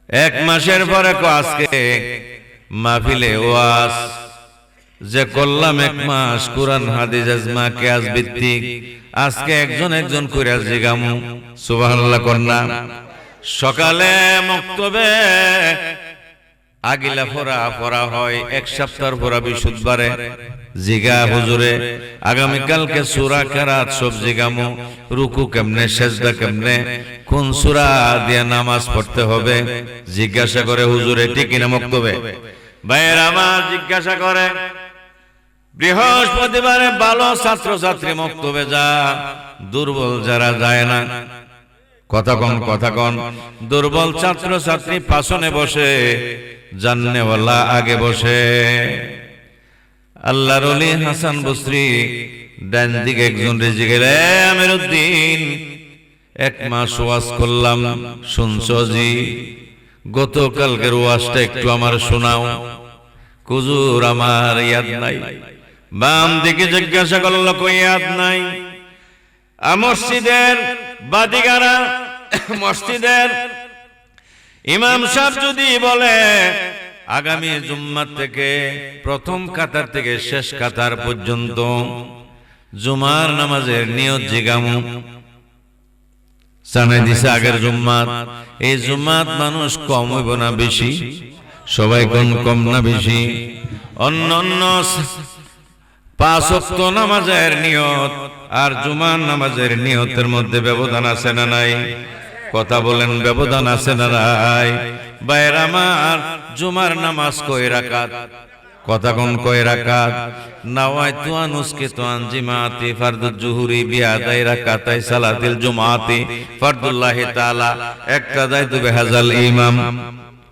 1 মাসের পরে আজকে মাহফিলে ওয়াজ যে করলাম 1 মাস কুরআন হাদিস আজমা কিয়াস ভিত্তিক, আজকে একজন কইরা জিগামু, সুবহানাল্লাহ কন্যা। সকালে মক্তবে আগিলা পড়া হয়, 1 সপ্তাহ পড়া বিশুদ্ধবারে জিগা হুজুরে আগামী কালকে সূরা কিরাত সব জিগামু, রুকু কেমনে, সিজদা কেমনে, কোন সূরা দিয়ে নামাজ পড়তে হবে জিজ্ঞাসা করে হুজুরে, ঠিক কিনা মক্তবে? ভাইয়েরা আমার জিজ্ঞাসা করে। বৃহস্পতিবারে ভালো ছাত্র ছাত্রী মক্তবে যা, দুর্বল যারা যায় না, কথা কন, দুর্বল ছাত্র ছাত্রী পাশনে বসে, জান্নেওয়ালা আগে বসে। আল্লাহর ওলি হাসান বসরি ডান দিকে একজন রেজে গেলে, আমিরউদ্দিন 1 মাস ওয়াজ করলাম, শুনছো জি? গতকালকের ওয়াজটা একটু আমার শোনাও। হুজুর আমার ইয়াদ নাই। বাম দিকে জিজ্ঞাসা করলো, কই ইয়াদ নাই? মসজিদের বাদিগারা, মসজিদের ইমাম সাহেব যদি বলে আগামী জুম্মার থেকে প্রথম কাতার থেকে শেষ কাতার পর্যন্ত জুমার নামাজের নিয়ত জিগামু, জানাই দিছে আগের জুম্মাত। এই জুম্মাত মানুষ কম হইব না বেশি? সবাই কম না বেশি? অন্য 5 ওয়াক্ত নামাজের নিয়ত আর জুমার নামাজের নিয়তের মধ্যে ব্যবধান আছে না নাই? কথা বলেন, ব্যবধান আছে না নাই? ভাইয়েরা আমার, জুমার নামাজ কয় রাকাত? কথা কোন কয় রাকাত? নাওয়াইতু আনুসকিতু আন জিমাতি ফারদুজ জুহুরি বিআদাই রাকাতাই সালাতিল জুমাতি ফারদুল্লাহি তাআলা একতাদাইতু বিহাজাল ইমাম।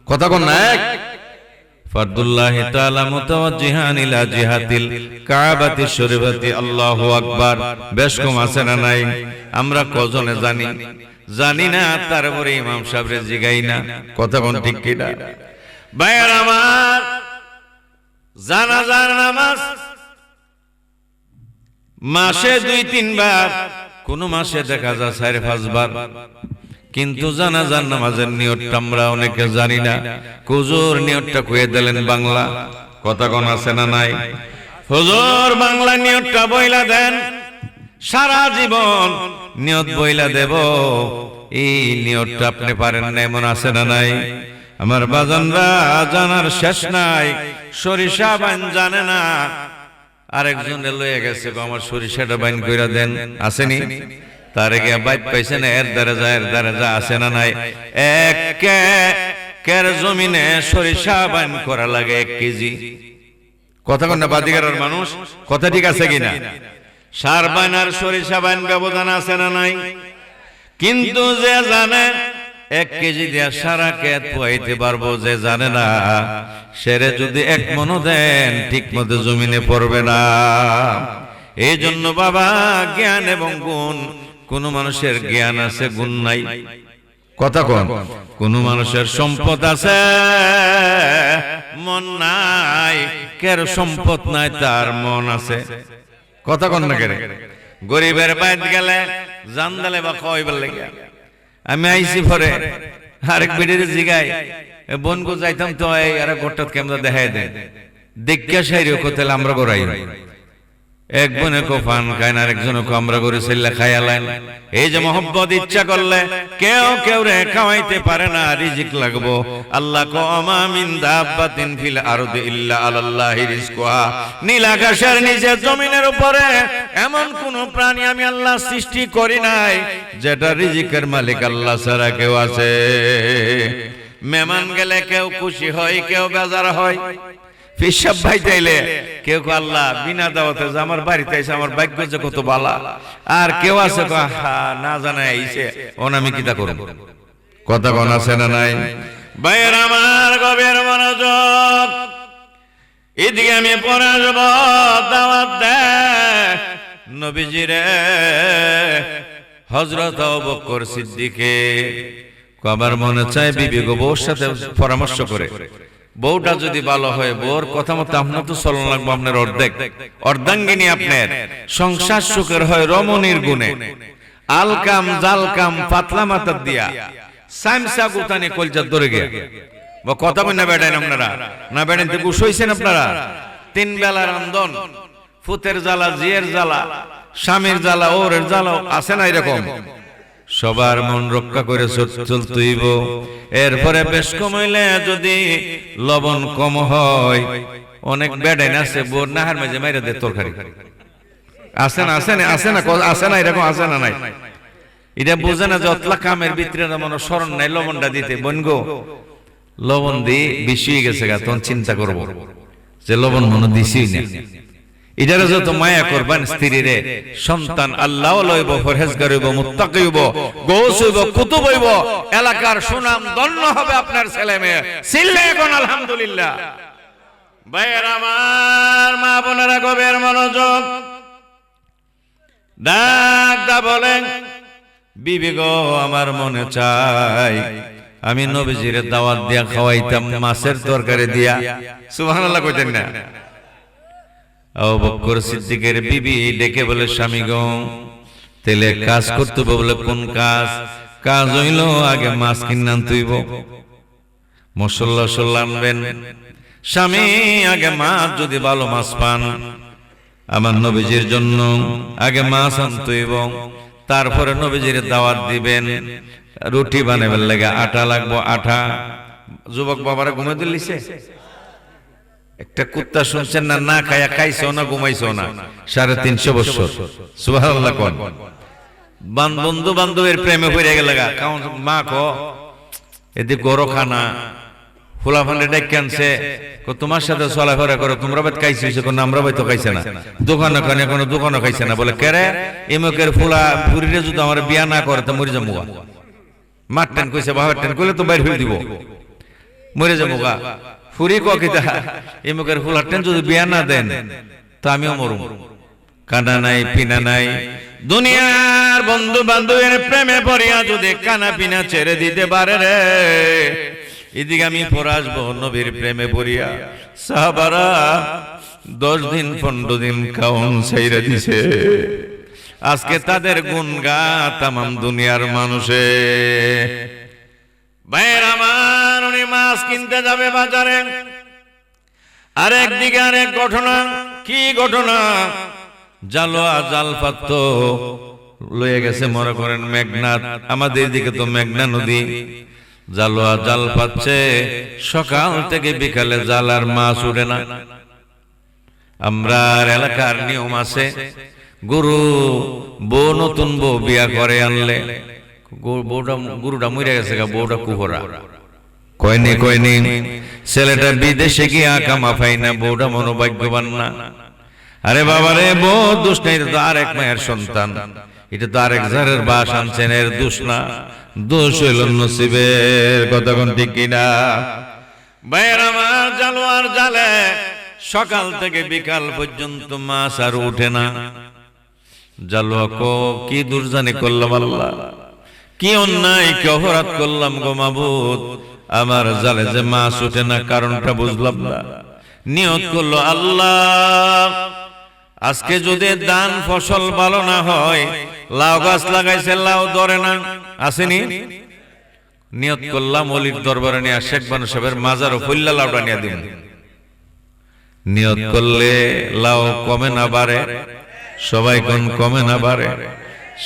কথা কোন না? এক ফারদুল্লাহি তাআলা মুতাওয়াজ্জিহান ইলা জিহাতিল কাবাতি শরীফাতি, আল্লাহু আকবার। বেশ কম আছে না নাই? আমরা কজনে জানি না, তারপরে ইমাম সাহেবরে জিগাই না। কথা কোন ঠিক কিনা? ভাইয়েরা আমার, জানাজার নামাজ মাসে 2-3 বার, কোন মাসে দেখা যায় 4-5 বার, কিন্তু জানাজার নামাজের নিয়তটা আমরা অনেকে জানি না। হুজুর নিয়তটা কইয়ে দিলেন বাংলা। কথা কোন আছে না নাই? হুজুর বাংলা নিয়তটা বইলা দেন, সারা জীবন নিয়ত বইলা দেব। এই নিয়তটা আপনি পারেন না, এমন আছে না নাই? আমার বাজানরা জানার শেষ নাই। সরিষা বাইন জানে না, আরেকজনে লয়ে গেছে, আমার সরিষাটা বাইন কইরা দেন, আসেনি? তার গিয়া বাইত পাইছেন, এর দ্বারা আছে না নাই? 1 কের জমিনে সরিষা বাইন করা লাগে 1 কেজি। কথা কোন না বাদিগারের মানুষ? কথা ঠিক আছে কিনা? সার বাইন আর সরিষা বাইন ব্যবধান আছে না নাই? কিন্তু যে জানে 1 কেজি দিয়া সারা ক্ষেত পোয়াইতে পারবো, যে জানে না সেরে যদি 1 মনও দেন ঠিক মতো জমিনে পড়বে না। এই জন্য বাবা, জ্ঞান এবং গুণ, কোন মানুষের জ্ঞান আছে গুণ নাই? কথা কোন? কোন মানুষের সম্পদ আছে মন নাই? কার সম্পদ নাই তার মন আছে? কথা কোন না? কেন গরিবের বাইত গেলে জানদালে বা কইবার লাগে, আমি আইছি পরে আরেক বিড়ির জিগাই, বনগো যাইতাম তো এই আরে গোটাত কেমন দেখাই দেন, দেখিয়া সাইরিও কোথায় আমরা গড়াই। এক বনে কো পান খায় না, আরেকজনে কো আমরা করে সেল্লা খাইয়ালেন। এই যে মহব্বত ইচ্ছা করলে কেউ রে খাওয়াইতে পারে না, রিজিক লাগবো। আল্লাহ কো আমা মিন দাব্বাতিন ফিল আরদি ইল্লা আলাল্লাহি রিজকুহা, নীল আকাশের নিচে জমিনের উপরে এমন কোন প্রাণী আমি আল্লাহ সৃষ্টি করি নাই যেটা রিজিকের মালিক আল্লাহ ছাড়া কেউ আছে। মেহমান গেলে কেউ খুশি হয়, কেউ বেজার হয়। পেশাব ভাই চাইলে কেউ আল্লাহ বিনা দাওয়াতে যে আমার বাড়িতে এসে আমার ভাগ্য যে কত বালা, আর কেউ আছে না জানা আইছে ওন আমি কিতা করব। কথা কোন আছে না নাই? ভাইয়ের আমার গভীর মনোযোগ, এদিকে আমি পরে আসবো, দাওয়াত দে নবীজিরে। হযরত আবু বকর সিদ্দিকে আমার মনে চায় বিবি গো বউর সাথে পরামর্শ করে, বউটা যদি ভালো হয়, বউর কথা মতো আপনার তো চলন লাগবো, আপনার অর্ধাঙ্গিনী, আপনার সংসার সুখের হয় রমণীর গুণে। আলকাম জালকাম পাতলা মাথার দিয়া সামসা গুতানি কলজার ধরে গিয়া কথা বই না বেড়াইন আপনারা, না বেড়াইন তো গুছ হইছেন আপনারা। 3 বেলা রন্ধন, ফুতের জ্বালা, জিয়ের জ্বালা, স্বামীর জ্বালা, ওর জ্বালা আছে না এরকম। সবার মন রক্ষা করে চলতেইব। এরপরে বেশ কমাইলে যদি লবণ কম হয়, অনেক বেড়াইন আছে বোর নাহার মাঝে মাইরা দে তরকারি, আছে না আছে না আছে না আছে না এরকম আছে না নাই? এটা বোঝে না যে অতলা কামের ভিতরে মনে স্মরণ নাই লবণটা দিতে। বোন গো লবণ দিয়ে বেশি হয়ে গেছে গা, তখন চিন্তা করবো যে লবণ মনে দিছি না। এটারে যত মায়া করবেন স্ত্রীরে, সন্তান আল্লাহ লইব, পরহেজগার হইব, মুত্তাকি হইব, গৌস হইব, কুতুব হইব, এলাকার সুনাম ধন্য হবে আপনার ছেলে মেয়ে। সিল্লে এখন আলহামদুলিল্লাহ। ভাইয়ের আমার, মা বোনেরা গভীর মনোযোগ, ডাক দা বলেন, বিবি গো আমার মনে চাই আমি নবীজির দাওয়াত দিয়া খাওয়াইতাম মাছের তরকারি দিয়া। সুবহানাল্লাহ কইতেন না? আবু বকর সিদ্দিকের বিবি ডেকে বলে, স্বামী গো তেলে কাজ করতে বলে, কোন কাজ? কাজ হইল আগে মাছ কিনান তুইব, মশলা সল্লা আনবেন। স্বামী আগে মাছ, যদি ভালো মাছ পান আমার নবীজির জন্য আগে মাছ আনতেইব, তারপরে নবীজির দাওয়াত দিবেন। রুটি বানাবার লাগে আটা লাগবো, আটা। যুবক বাবারা ঘুমে দিলিছে, একটা কুত্তা শুনছেন না, না খায়া খাইছো না ঘুমাইছো না 350 বছর। সুবহানাল্লাহ কোন বন্ধু বান্ধবের প্রেমে পড়ে গেল গা। মা কো এদি গরো খানা ফুলা ফান্ডে ডেকে আনছে, তোমার সাথে চলাফেরা করো, তোমরা বাদ খাইছো? আমরা বাই তো খাইছে না, দোকানে খানে কোনো দোকানও খাইছে না। বলে কেরে এমকের ফুলা ফুরিরে যদি আমার বিয়া না করে তো মরে যাবো। মার টেন কইছে, বাবার টেন কইলে তো বাইর হয়ে দিব, মরে যাবো গা। ফুরি কিতা এমকের ফুলার টেন যদি বিয়া না দেন তো আমিও মরুম। কানা নাই পিনা নাই, দুনিয়ার বন্ধু বান্ধবের প্রেমে পড়িয়া যদি কানা পিনা ছেড়ে দিতে পারে রে, এদিকে আমি পরে আসবো নবীর প্রেমে পড়িয়া। সাহাবারা 10 দিন 15 দিন খাওন ছাইরা দিছে, আজকে তাদের গুণগা তামাম দুনিয়ার মানুষে। ভাইয়ের আমার, উনি মাছ কিনতে যাবে বাজারে, আর একদিকে আরেক ঘটনা। কি ঘটনা? জালোয়া জাল পাত্র লয়ে গেছে মনে করেন মেঘনাথ, আমাদের দিকে তো মেঘনা নদী। জালোয়া জাল পাচ্ছে, সকাল থেকে বিকালে জাল আর মাছ উঠে না। আমরা এলাকার নিয়ম আছে, গরু বউ নতুন বউ বিয়া করে আনলে গরুটা মরে গেছে গা, বউটা কুহরা কয়নি ছেলেটা বিদেশে গিয়ে আঁকা মাফাই না, বউটা মনোভাগ্যবান না। আরে বাবা রে, বউ দোষ নেই, তো আরেক মায়ের সন্তান, এটা তো আরেক জারের বাস আনছেন, এর দোষ না, দোষ হইল নসিবের। কথা কোন ঠিক কিনা? ভাইয়ের আমার, জালোয়ার জালে সকাল থেকে বিকাল পর্যন্ত মাছ আর উঠে না। জালোয়া কো কি দুর্জানি করলাম আল্লাহ, কি অন্যায় কি অপরাধ করলাম গো মাবুদ, আমার জালে যে মাছ উঠে না, কারণটা বুঝলাম না। নিয়ত করলো, আল্লাহ আজকে যদি ধান ফসল ভালো না হয়, লাউ গাছ লাগাইছে লাউ ধরে না, আসেনি, নিয়ত করলাম অলির দরবারে নিয়ে শেখ বানু সাহেবের মাজার ফুল্লা লাউটা নিয়ে দিব। নিয়ত করলে লাউ কমে না বাড়ে, সবাই কোন কমে না বাড়ে।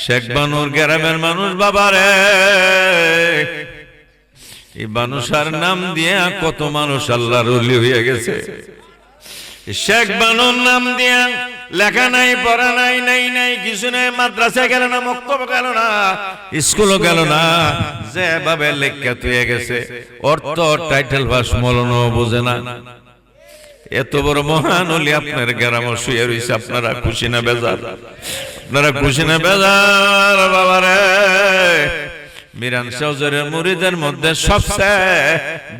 শেখ বানুর গ্রামের মানুষ বাবারে, এই বানুসার নাম দিয়ে কত মানুষ আল্লাহর ওলি হয়ে গেছে। শেখ বানুর নাম দিয়ে লেখা নাই, পড়া নাই, নাই কিছু নাই, মাদ্রাসায় গেল না, মক্তব গেল না, স্কুলও গেল না, যেভাবে লেখা হয়ে গেছে, অর্থ টাইটেল ভাস মলনও বোঝে না। এত বড় মহান ওলি আপনার গ্রামে শুয়ে রয়েছে, আপনারা খুশি না বেজার? আপনারা খুশি না বেজার? বাবারে, মিরান শাহজের মুরিদের মধ্যে সবচেয়ে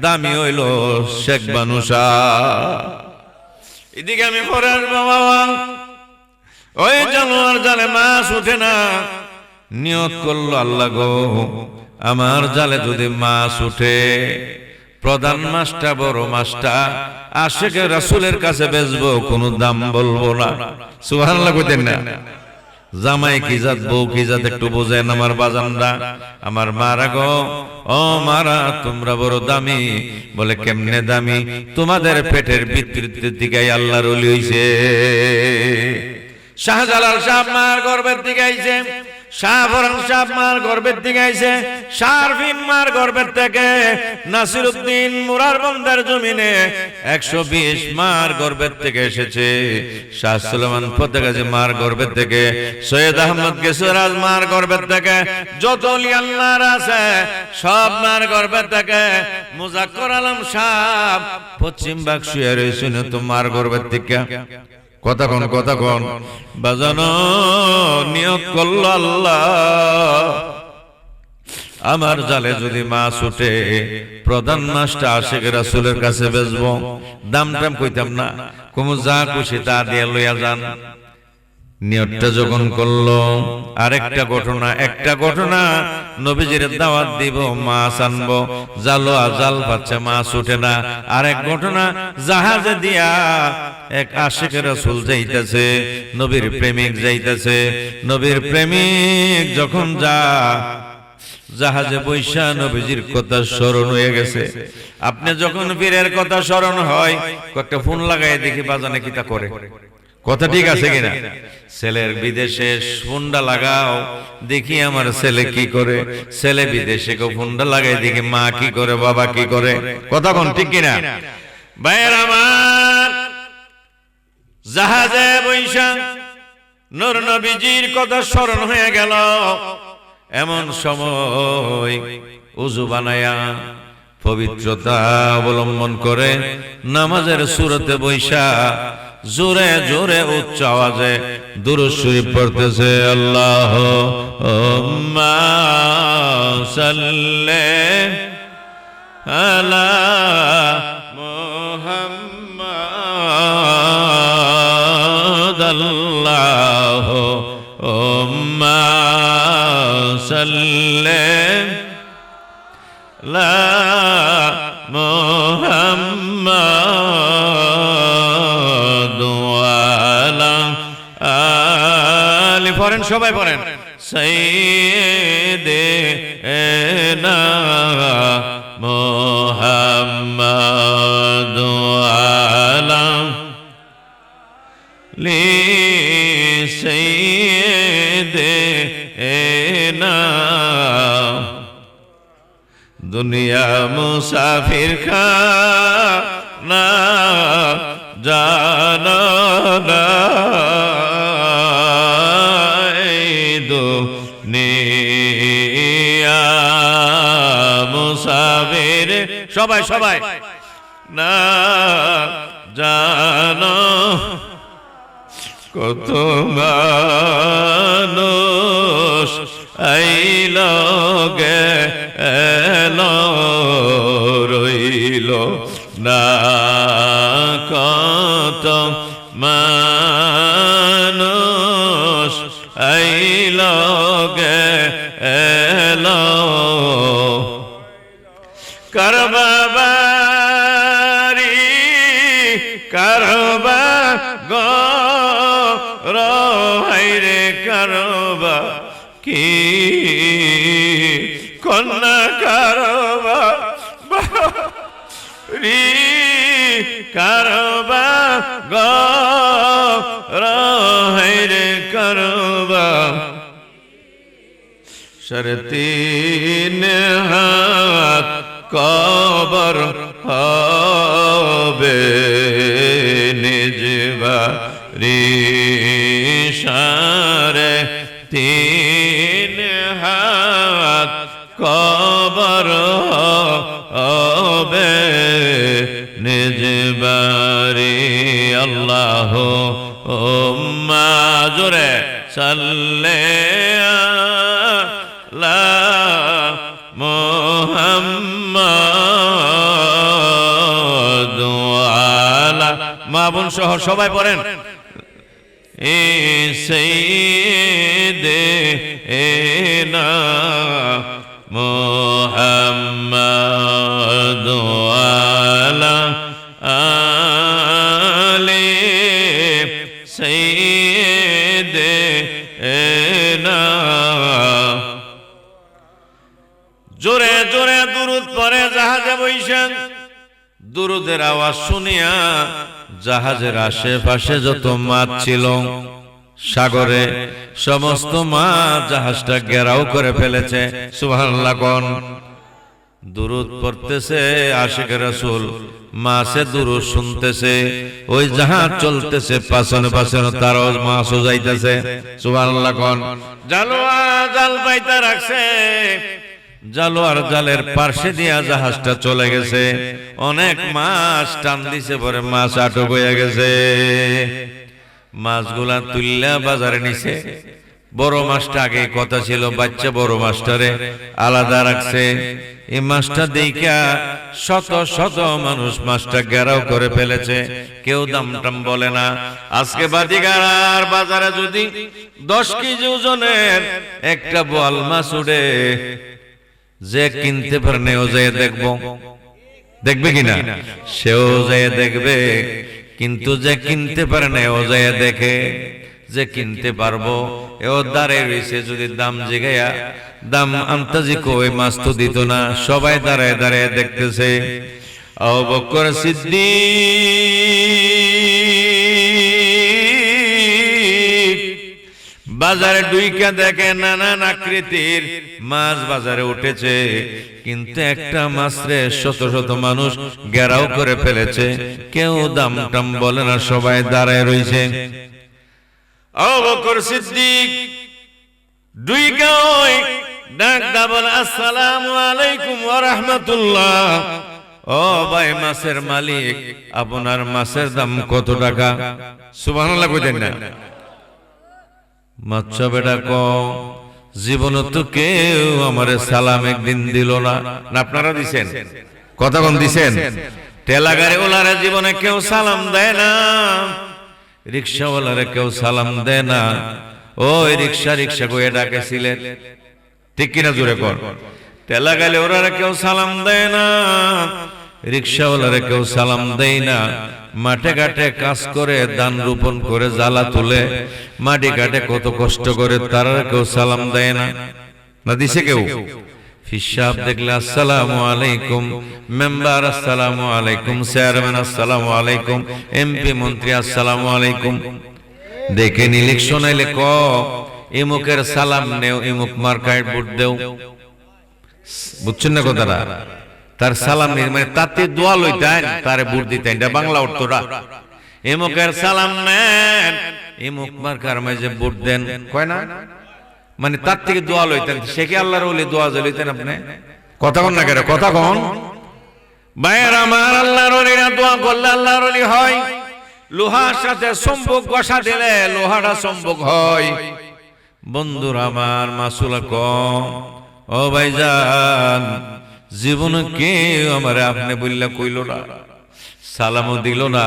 দামি হইল শেখ বানু শাহ। এদিকে আমি পরে আসবো বাবা। ওই জানোয়ার জালে মাছ উঠে না, নিয়ত করলো আল্লাহ গো আমার জালে যদি মাছ উঠে, প্রধান মাছটা বড় মাছটা আশিকে রাসূলের কাছে বেচবো, কোনো দাম বলবো না। সুবহানাল্লাহ কইতেন না? জামাই কি জাত বউ কি জাত একটু বোঝেন আমার বাজানরা, আমার মারা গো, ও মারা তোমরা বড় দামি। বলে কেমনে দামি? তোমাদের পেটের ভিতরের দিকে আল্লাহর ওলি হইছে। শাহজালাল সাহ মার গর্ভের দিকে আইছে, শাহফরান সাহ মার গর্ভের দিকে আইছে, শারফিন মার গর্ভের থেকে, নাসিরউদ্দিন মুরারবন্দের জমিনে 120 মার গর্ভের থেকে এসেছে, শাহ সুলেমান ফতেগাজী মার গর্ভের থেকে, সৈয়দ আহমদ গেসরাজ মার গর্ভের থেকে, যত ওলি আল্লাহর আছে সব মার গর্ভের থেকে। মুজাক্কর আলম সাহ পশ্চিম বাগ শুয়ে রয়েছেন তো মার গর্ভের থেকে। কথা কোন বাজানো, নিয়োগ করলো আল্লাহ আমার জালে যদি মাছ উঠে, প্রধান মাছটা আশিকে রাসূলের কাছে বেচবো, দাম টাম কইতাম না, কুমু যা খুশি তা দিয়ে লইয়া যান। নিয়তটা যখন করলো, আরেকটা ঘটনা, একটা ঘটনা নবীজির দাওয়াত দিব, মাছ আনবো, জালো জাল পাচ্ছে মাছ উঠে না। আরেক ঘটনা, জাহাজে দিয়া এক আশিকে রাসূল যাইতেছে, নবীর প্রেমিক যাইতেছে। নবীর প্রেমিক যখন জাহাজে বৈশা নবীজির কথা স্মরণ হয়ে গেছে। আপনি যখন পীরের কথা স্মরণ হয়, একটা ফোন লাগাই দেখি বাজানে কিতা করে। কথা ঠিক আছে কিনা? ছেলের বিদেশে ফোনটা লাগাও দেখি আমার ছেলে কি করে, ছেলে বিদেশে ফোনটা লাগাই দেখি মা কি করে, বাবা কি করে। কথা কোন ঠিক কিনা? ভাইয়ের আমার, জাহাজে বৈশা নূর নবীজির কথা স্মরণ হয়ে গেল। এমন সময় ওযু বানায়া পবিত্রতা অবলম্বন করে নামাজের সূরতে বৈশা জোরে জোরে উচ্চ আওয়াজে দুরূদ শরীফ পড়তেছে। আল্লাহুম্মা সাল্লি আলা মুহাম্মাদ, আল্লাহুম্মা সাল্লি আলা মুহাম্মাদ ওয়া আলা আলি। পড়েন, সবাই পড়েন। সাইয়্যিদিনা মুহাম্মাদ ওয়া আলা লি সাইয়্যিদিনা। দুনিয়া মুসাফির খানা জানা না, দুনিয়া মুসাফির, সবাই সবাই না জানো কত মানুষ আইল গেল রইল না, কত মানুষ আইল গেল। কারবা বাড়ি কারবা গর হাইরে কারবা কি কন্যা কারবা রি কারবা গর হাইরে কারবা। শরতিন হাত কবর হবে নিজবা রিশারে, তিন হাত কবর হবে নিজবারি। আল্লাহুম্মা জোরে সাল্লি আলা মুহাম্মাদ ওয়া আলা বোন সহ সবাই পড়েন এ সাইয়্যিদিনা মুহাম্মাদ আলা আলি সাইয়্যিদিনা জোরে জোরে দুরূদ পড়ে জাহাজে বৈশাখ দুরূদের আওয়াজ শুনিয়া জাহাজের আশেপাশে যত মাছ ছিল সাগরে সমস্ত মাছ জাহাজটা ঘেরাও করে ফেলেছে সুবহানাল্লাহ কোন দুরূদ পড়তেছে আশিকে রাসূল মাছে দুরূদ শুনতেছে ওই জাহাজ চলতেছে পাছনে পাছনে তার মাছও যাইতেছে সুবহানাল্লাহ কোন জালোয়া জাল পাইতে রাখছে জালোয়ার জালের পাশে দিয়া জাহাজটা চলে গেছে অনেক মাছ টান দিছে পরে মাছ আটক হয়ে গেছে মাছগুলা তুললা বাজারে নিছে বড় মাছটা আগে কথা ছিল বাচ্চা বড় মাছটারে আলাদা রাখছে এই মাছটা দেখা শত শত মানুষ মাছটা ঘেরাও করে ফেলেছে কেউ দাম টাম বলে না আজকে বাদিগার বাজারে যদি 10 কেজি ওজনের একটা বোয়াল মাছ উঠে যে কিনতে পারে ও যে দেখবে কিনা সেও যে দেখবে কিন্তু যে কিনতে পারে না ও যে দেখে যে কিনতে পারবো এও দাঁড়িয়ে রয়েছে যদি দাম জিগাইয়া দাম আন্তাজি কই মাছ তো দিত না সবাই দাঁড়ায় দাঁড়ায় দেখতেছে আবু বকর সিদ্দিক বাজারে ডুইকা দেখে নানান আকৃতির মাছ বাজারে উঠেছে কিন্তু একটা মাছরে শত শত মানুষ ঘেরাও করে ফেলেছে কেউ দাম টাম বলে না সবাই দাঁড়ায় রয়েছে আবু বকর সিদ্দিক ডুইকা ডাক দাবল আসসালামু আলাইকুম ওয়া রাহমাতুল্লাহ ও ভাই মাছের মালিক আপনার মাছের দাম কত টাকা সুবহানাল্লাহ কইতেন না মাচ্চা বেটা ক জীবনে তো কেউ আমারে সালাম একদিন দিল না আপনারা দিছেন কথা কোন দিছেন ঠেলা গাড়ি ওলারে জীবনে কেউ সালাম দেয় না রিকশাওয়ালারে কেউ সালাম দেয় না ওই রিকশা রিকশা কইয়া ডাকেছিলেন ঠিক কিনা জোরে কর ঠেলা গাড়ি ওলারে কেউ সালাম দেয় না রিকশাওয়ালারে কেউ সালাম দেয় না মাঠে ঘাটে কাজ করে ধান রোপণ করে জ্বালা তুলে মাটি ঘাটে কত কষ্ট করে তারা কেউ সালাম দেয় না না দিছে কেউ ফিসাব দেখলে আসসালামু আলাইকুম মেম্বার আসসালামু আলাইকুম চেয়ারম্যান আসসালামু আলাইকুম এমপি মন্ত্রী আসসালামু আলাইকুম দেখে ইলেকশন আইলে ক ইমুকের সালাম নেও ইমুক মার্কায় ভোট দেও বুঝছেন না কথাটা তার সালাম মানে তাতে দোয়া লইতেন তারে ভোট দিতেন এটা বাংলা অর্থটা ইমুকের সালাম নেন ইমুক মার্কার মাঝে ভোট দেন কয় না মানে তার থেকে দোয়া লইতেন সে কি আল্লাহর ওলি দোয়া লইতেন আপনি কথা কোন না কেন কথা কোন ভাইয়ের আমার আল্লাহর ওলিরা দোয়া করলে আল্লাহর ওলি হয় লোহার সাথে সম্পর্ক কষা দিলে লোহাটা সম্পর্ক হয় বন্ধুরা আমার মাসুলা কম ও ভাইজান জীবনে কেউ আমারে আপনি বললে কইল না সালামও দিল না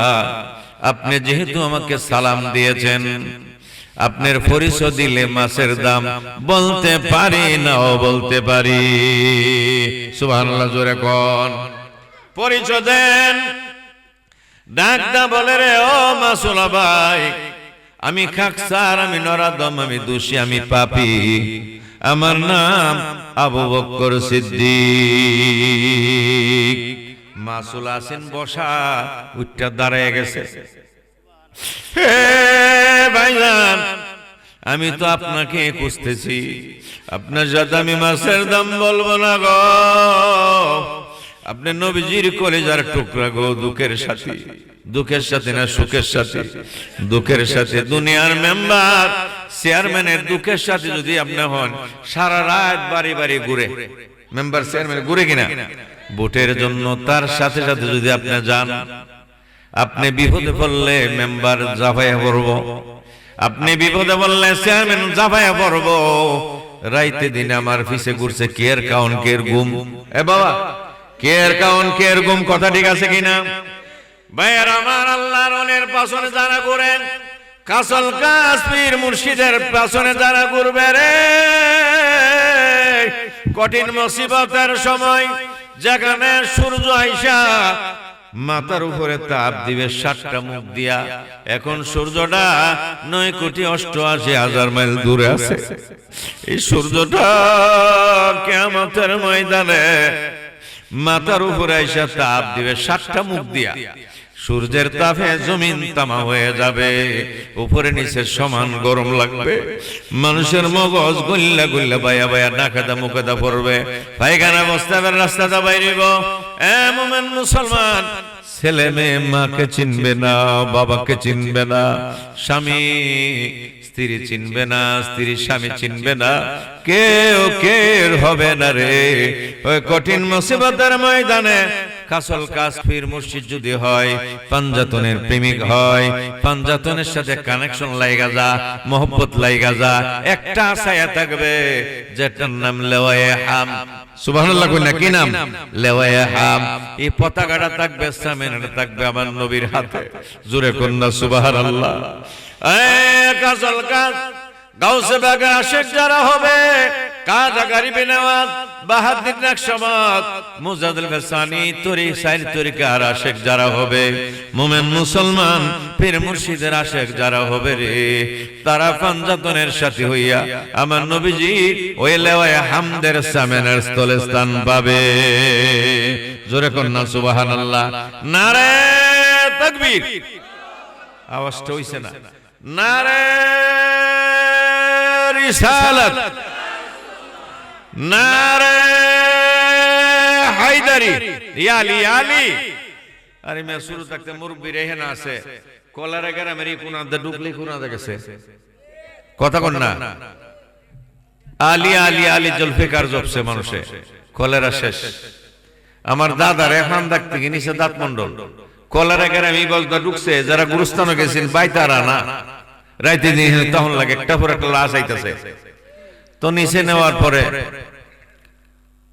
আপনি যেহেতু আমাকে সালাম দিয়েছেন আপনার পরিচয় দিলে মাছের দাম বলতে পারি নাও বলতে পারি সুবহানাল্লাহ জোরে কোন পরিচয় দেন ডাকদা বলে রে ও মাসুলা ভাই আমি খাকসার আমি নরাদম আমি দোষী আমি পাপী আমার নাম আবু বকর সিদ্দিক মাসুল আছেন বসা উঠটা দাঁড়ায় গেছে হে ভাইজান আমি তো আপনাকে খুঁজতেছি আপনার সাথে আমি মাছের দাম বলবো না গো আপনি নবীজির কলেজার টুকরা গো দুঃখের সাথে দুঃখের সাথে না সুখের সাথে দুঃখের সাথে দুনিয়ার মেম্বার চেয়ারম্যানের দুঃখের সাথে যদি আপনি হন সারা রাত বাড়ি বাড়ি ঘুরে মেম্বার চেয়ারম্যান ঘুরে কিনা ভোটের জন্য তার সাথে সাথে যদি আপনি যান আপনি বিপদে পড়লে মেম্বার জাফাইয়া পড়ব আপনি বিপদে পড়লে চেয়ারম্যান জাফাইয়া পড়ব রাইতে দিনে আমার পিছে ঘুরছে কেয়ার কাউন কেয়ার গুম এ বাবা কেয়ার কাউন কেয়ার গুম কথা ঠিক আছে কিনা ভাইয়ের আমার, আল্লাহর অনের পাশনে যারা ঘুরেন, কাসল কাশ্মীর মুর্শিদের পাশনে যারা ঘুরবে রে, কঠিন মুসিবতের সময় যেখানে সূর্য আইসা মাথার উপরে তাপ দিবে 7টা মুখ দিয়া, এখন সূর্যটা 9,88,000 মাইল দূরে আছে। এই সূর্যটা কিয়ামতের ময়দানে মাথার উপরে আইসা তাপ দিবে 7টা মুখ দিয়া। সূর্যের তাপে জমিন তামা হয়ে যাবে, উপরে নিচে সমান গরম লাগবে, মানুষের মগজ গল্লা গল্লা বায়া বায়া নাকাদা মুকাদা পড়বে, পায়খানা বস্তাবের রাস্তাটা বাইরিব। এ মুমিন মুসলমান, ছেলে মেয়ে মাকে চিনবে না, বাবাকে চিনবে না, স্বামী স্ত্রী চিনবে না, স্ত্রী স্বামী চিনবে না, কেউ কের হবে না রে। ওই কঠিন মুসিবতের ময়দানে কাসল কাশ্মীর মুর্শিদ যদি হয়, পাঞ্জাতনের প্রেমিক হয়, পাঞ্জাতনের সাথে কানেকশন লাইগা যা, মোহব্বত লাইগা যা, একটা আশায়া থাকবে যেটার নাম লেওয়ায়ে হাম। সুবহানাল্লাহ কই না, কি নাম? লেওয়ায়ে হাম। এই পতাকাটা থাকবে, সামিনাটা থাকবে আমার নবীর হাতে। জোরে কন্যা সুবহানাল্লাহ। কাসল কাজ গাউসে বাগের আশেক যারা হবে, কাজা গরিবে নওয়াজ, বাহাদুর নকশবন্দ, মুজাদ্দিদ ফেসানি, তরি সাইর তরিকার আশেক যারা হবে, মুমিন মুসলমান পীর মুর্শিদের আশেক যারা হবে রে, তারা পাঞ্জাতনের সাথী হইয়া আমার নবীজি ওই লেওয়ায়ে হামদের সামিনের স্থলে স্থান পাবে। জোরে কন্যা সুবহানাল্লাহ। নারে তাকবীর। আওয়াজটা হইছে না? নারে রিসালাত, নারে হায়দারি, ইয়ালি ইয়ালি। আরে মে শুরু থাকতে মুরব্বি রেহে না আছে, কলারে গেরা মেরি কোনাতে ঢুকলি কোনাতে গেছে, কথা কন না। আলি আলি আলি জুলফিকার জপছে মানুষে, কলেরা শেষ। আমার দাদার এখন দেখতে নিচে দাঁত মন্ডল, কলারে গেরা আমি বলতে ঢুকছে, যারা গুরুস্থানে গেছেন বাইতারা না, রাইতে দিন তখন লাগে একটা পর একটা লাশ আইতাছে। তো নিচে নেওয়ার পরে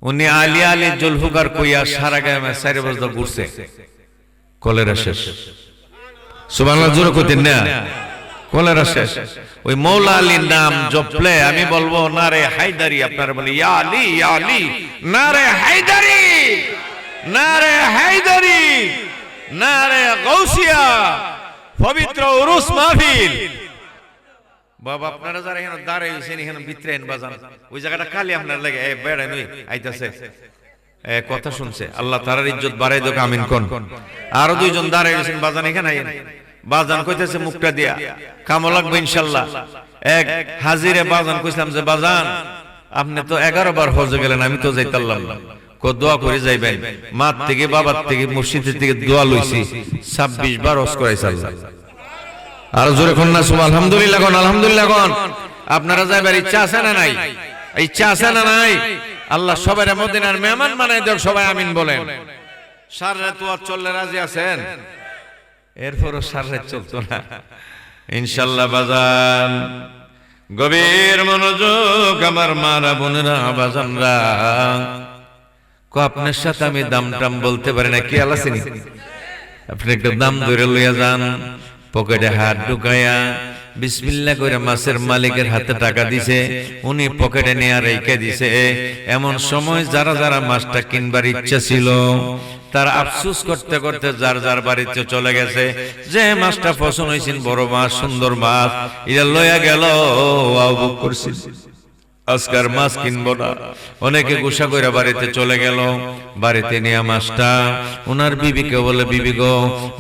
উনি আলি আলি জুলফিকার কইয়া সারা গায়ে 4 বছর ঘুরছে, কলেরা শেষ। সুবহানাল্লাহ, জোরে কইতেন না, কলেরা শেষ। ওই মৌলা আলীর নাম জপলে আমি বলবো নারে হায়দারি, আপনারা বলি ইয়া আলী ইয়া আলী, নারে হায়দারি, নারে হায়দারি, নারে গাউসিয়া, পবিত্র উরুস মাহফিল। বাবা আপনারা যারা এখানে দাঁড়াই হইছেন, এখানে ভিতরেন বাজান, ওই জায়গাটা খালি আপনার লাগে বেড়াই নই আইতাছে, কথা শুনছে, আল্লাহ তারার ইজ্জত বাড়াই দেখ, আমিন কোন। আরো 2 জন দাঁড়াই হইছেন বাজান, এখানে আইন। বাজান কইতেছে মুখটা দিয়া কামো লাগবে ইনশাআল্লাহ। এক হাজিরে বাজান কইছিলাম যে বাজান আপনি তো 11 বার হজে গেলেন, আমি তো যাইতাল্লাম না, দোয়া করে যাইবেন। মার থেকে বাবার থেকে মসজিদের থেকে দোয়া লইছি, 26 বার হজ করাইছে আল্লাহ। আর জোরে কোন না সুবহান, আলহামদুলিল্লাহ কোন, আলহামদুলিল্লাহ কোন। আপনারা যাইবার ইচ্ছা আছে না নাই? ইচ্ছা আছে না নাই? আল্লাহ সবার মদিনার মেহমান বানাই দেন, সবাই আমিন বলেন। সারা রাত ওয়াজ চললে রাজি আছেন? এরপরও সারা রাত চলতো না ইনশাআল্লাহ বাজান। গভীর মনোযোগ আমার মারা বোনেরা বাজানরা, আপনার সাথে আমি দাম টাম বলতে পারি না, কি আলাসিনি আপনি একটু দাম ধরে লইয়া যান, পকেটে হাত ঢুকাইয়া বিসমিল্লাহ করে মাছের মালিকের হাতে টাকা দিছে, উনি পকেটে নিয়ে রেখে দিছে। এমন সময় যারা যারা মাছটা কিনবার ইচ্ছা ছিল তার আফসোস করতে করতে যার যার বাড়িতে চলে গেছে। যে মাছটা পছন্দ হয়েছেন, বড় মাছ, সুন্দর মাছ, এটা লইয়া গেল, আউবুক করছি আজকার মাছ কিনবো না। অনেকে গুসা করে বাড়িতে চলে গেল, বাড়িতে নিয়ে মাছটা ওনার বিবিকে বলে, বিবি গো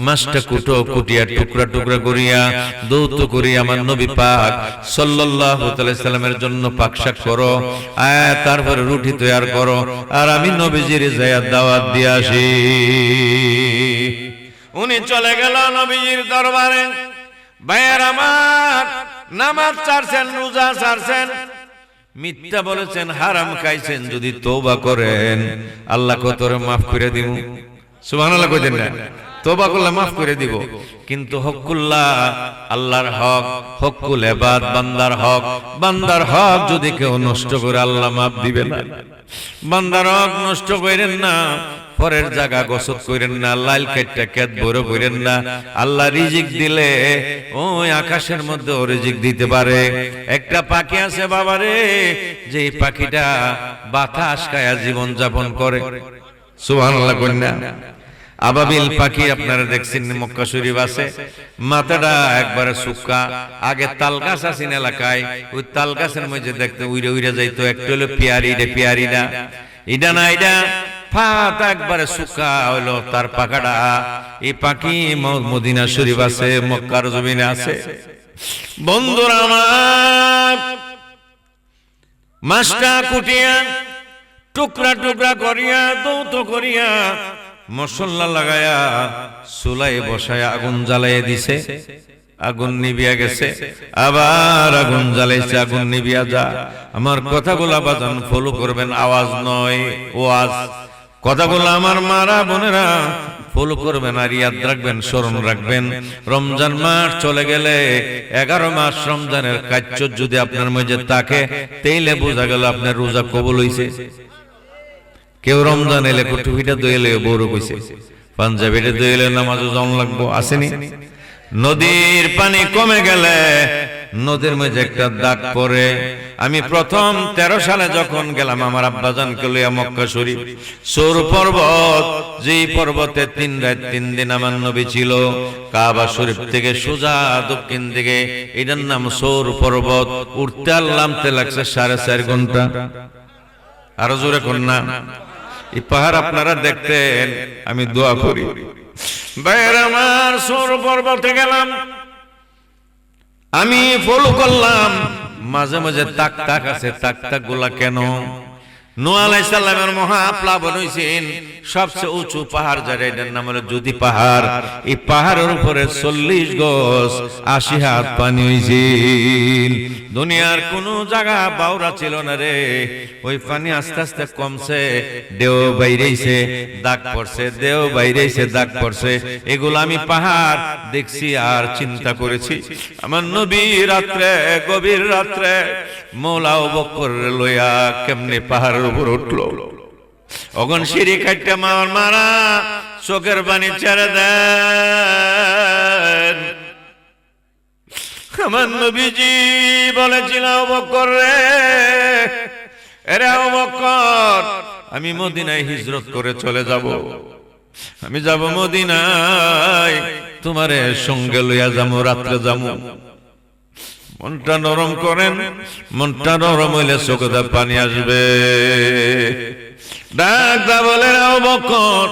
মাছটা কুটো, কুটিয়া টুকরা টুকরা করিয়া দৌত করিয়া আমার নবী পাক সাল্লাল্লাহু আলাইহি সাল্লামের জন্য পাক শাক করো, তারপরে রুটি তৈয়ার করো, আর আমি নবীজির যায়া দাওয়াত দিয়ে আসি। উনি চলে গেল নবীজির দরবারে। ভাইয়ের আমার, নামাজ ছাড়ছেন, রোজা ছাড়ছেন, মিথ্যা বলেছেন, হারাম খাইছেন, যদি তওবা করেন আল্লাহ কতরে মাফ করে দিব। সুবহানাল্লাহ কইতেন না? তওবা করলে মাফ করে দিব। কিন্তু হকুল্লাহ, আল্লাহর হক, হকুল ইবাদ, বান্দার হক, বান্দার হক যদি কেউ নষ্ট করে আল্লাহ মাফ দিবে না। বান্দার হক নষ্ট করেন না, পরের জায়গা গসত করেন না, লাল কাইটটা কেত বড় করেন না। আল্লাহ রিজিক দিলে ওই আকাশের মধ্যে ও রিজিক দিতে পারে। একটা পাখি আছে বাবারে, যে পাখিটা বাতাস খায়া জীবন যাপন করে, সুবহানাল্লাহ কন্যা। আবাবিল পাখি আপনারা দেখছেন মক্কা শরীফ আছে, মাথাটা একবারে শুকা। আগে তাল গাছ আছেন এলাকায়, ওই তাল গাছের মধ্যে দেখতে উইরে উইরে যাইতো, একটু হলো পেয়ারি রে পেয়ারি না, এটা না এটা ফাত একবারে শুকা হইলো তার পাখাটা। এই পাখি মদিনা শরীফ আছে, মক্কার জমিনে আছে। বন্ধুরা আমার, মাছটা কুটিয়া টুকরা টুকরা করিয়া দৌত করিয়া মশলা লাগায়া চুলাই বসায়া আগুন জ্বালাইয়া দিছে। আগুন নিবিয়া গেছে, আবার আগুন জ্বালাইছে, আগুন নিবিয়া যা। আমার কথাগুলা বাজান ফলো করবেন, আওয়াজ নয় ওয়াজ। কথাগুলো আমার মারা বোনেরা ফলো করবেন আর ইয়াদ রাখবেন, স্মরণ রাখবেন। রমজান মাস চলে গেলে 11 মাস রমজানের কার্য যদি আপনার মধ্যে থাকে, তাইলে বোঝা গেল আপনার রোজা কবুল হইছে। কেউ রমজান এলে টুপিটা দইলে বড় কইছে, পাঞ্জাবিটা দইলে নামাজও জন লাগবো, আসেনি? নদীর পানি কমে গেলে নদীর মধ্যে একটা দাগ পড়ে। আমি প্রথম 13 সালে যখন গেলাম আমার আব্বাজানকে লইয়া মক্কা শরীফ, সৌর পর্বত, যেই পর্বতে 3 রাত 3 দিন আমার নবী ছিল, কাবা শরীফ থেকে সোজা দক্ষিণ দিকে, এটার নাম সৌর পর্বত। উঠতে আর নামতে লাগছে 4.5 ঘন্টা। আরো জোরে কোন না। এই পাহাড় আপনারা দেখতেন, আমি দোয়া করি ভাইয়ের আমার, সৌর পর্বতে গেলাম, আমি ফলো করলাম। মাঝে মাঝে তাক তাক আছে, তাক তাক গুলা কেন? নূহ আলাইহিস সালামের মহাপ্লাবন হইছেন, সবচেয়ে উঁচু পাহাড় যার, এটার নাম হলো জুদি পাহাড়। এই পাহাড়ের উপরে 40 গজ 80 হাত পানি হইছিল। দুনিয়ার কোন জায়গা বাউরা ছিল না রে। ওই পানি আস্তে আস্তে কমছে, দেও বাইরেছে, দাগ পড়ছে, দেও বাইরেছে, দাগ পড়ছে। এগুলো আমি পাহাড় দেখছি আর চিন্তা করেছি। আমার নবী রাত্রে, গভীর রাত্রে মওলা আবু বকর লইয়া কেমনে পাহাড়ের উপর উঠলো। অগন সিঁড়ি কাটতে মার মারা চোখের পানি ছেড়ে দেন। আমার নবীজি বলেছিল, আবু বকর রে, এরে আবু বকর, আমি মদিনায় হিজরত করে চলে যাব, আমি যাব মদিনায়, তোমারে সঙ্গে লইয়া যাবো, রাত্রে যাবো। মনটা নরম করেন, মনটা নরম হইলে চোখে পানি আসবে। ডাক্তার বলে, আবু বকর,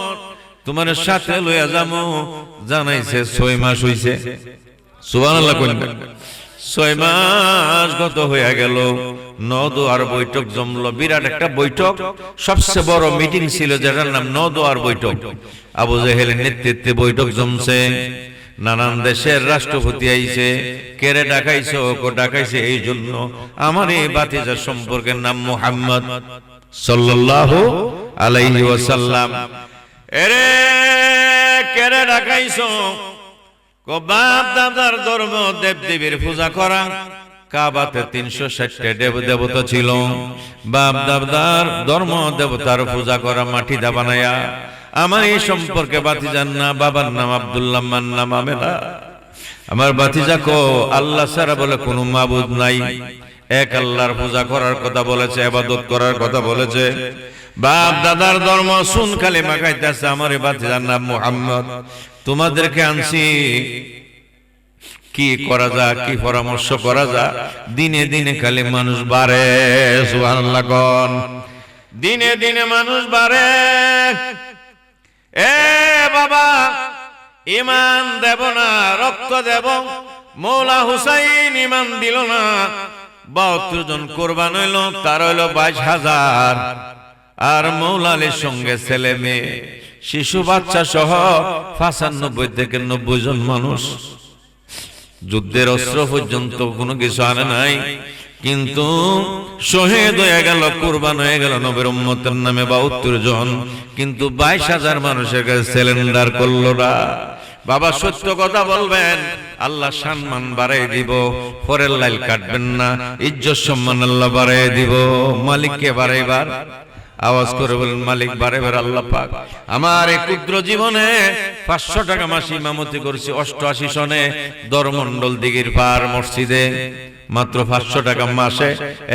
তোমার সাথে লইয়া যাবো, জানাইছে 6 মাস হইছে। সুবহানাল্লাহ কইবেন। 6 মাস গত হইয়া গেল, নওদোয়ার বৈঠক জমলো, বিরাট একটা বৈঠক, সবচেয়ে বড় মিটিং ছিল, যেটার নাম নওদোয়ার বৈঠক। আবু জেহেলের নেতৃত্বে বৈঠক জমছে, নানান দেশের রাষ্ট্রপতি আইছে। কেরে ডাকাইছো? ডাকাইছে এই জন্য আমার এই ভাতিজা সম্পর্কের নাম মুহাম্মদ সাল্লাল্লাহু আলাইহি ওয়াসাল্লাম। এরে কেরে ডাকাইছো? বাপ দাদার ধর্ম, দেব দেবীর পূজা করা, কাবাতে 360টা দেব দেবতা ছিল। বাপ দাদার ধর্ম, দেবতার পূজা করা, মাটি দা বানায়া। আমার এই সম্পর্কে ভাতিজার না, বাবার নাম আব্দুল্লাহ, মার নাম আমেনা। আমার ভাতিজা কো আল্লাহ ছাড়া বলে কোনো মাবুদ নাই, এক আল্লাহর পূজা করার কথা বলেছে, ইবাদত করার কথা বলেছে। বাপ দাদার ধর্ম শুন কালিমা খাইতেছে। আমার এই ভাতিজার নাম মুহাম্মদ। তোমাদেরকে আনছি, কি করা যায়, কি পরামর্শ করা যায়? দিনে দিনে খালি মানুষ বাড়ে, সুবহানাল্লাহ কোন। দিনে দিনে মানুষ বাড়ে। এ বাবা, ইমান দেব না, রক্ত দেব। মৌলা হুসাইন ইমান দিল না, 72 জন কোরবান হইল, তার হইল 22,000। আর মৌলা আলীর সঙ্গে ছেলে মেয়ে, শিশু বাচ্চা সহ 95 থেকে 90 জন মানুষ। যুদ্ধের অস্ত্র পর্যন্ত কোনো কিছু আনে নাই, কিন্তু শহীদ হয়ে গেল, কুরবান হয়ে গেল নবীর উম্মতের নামে 72 জন, কিন্তু 22,000 মানুষের কাছে সিলিন্ডার করলো না। বাবা সত্য কথা বলবেন, আল্লাহ সম্মান বাড়াই দিব, পরের লাইল কাটবেন না, ইজ্জত সম্মান আল্লাহ বাড়াই দিব। মালিককে বাড়াইবার আওয়াজ করে বলেন, মালিক বারে বারে আল্লাহ পাক, আমার এই ক্ষুদ্র জীবনে 500 টাকা মাসে ইমামতি করেছি 88 সনে দরমন্ডল দিঘির পার মসজিদে, মাত্র 500 টাকা মাসে,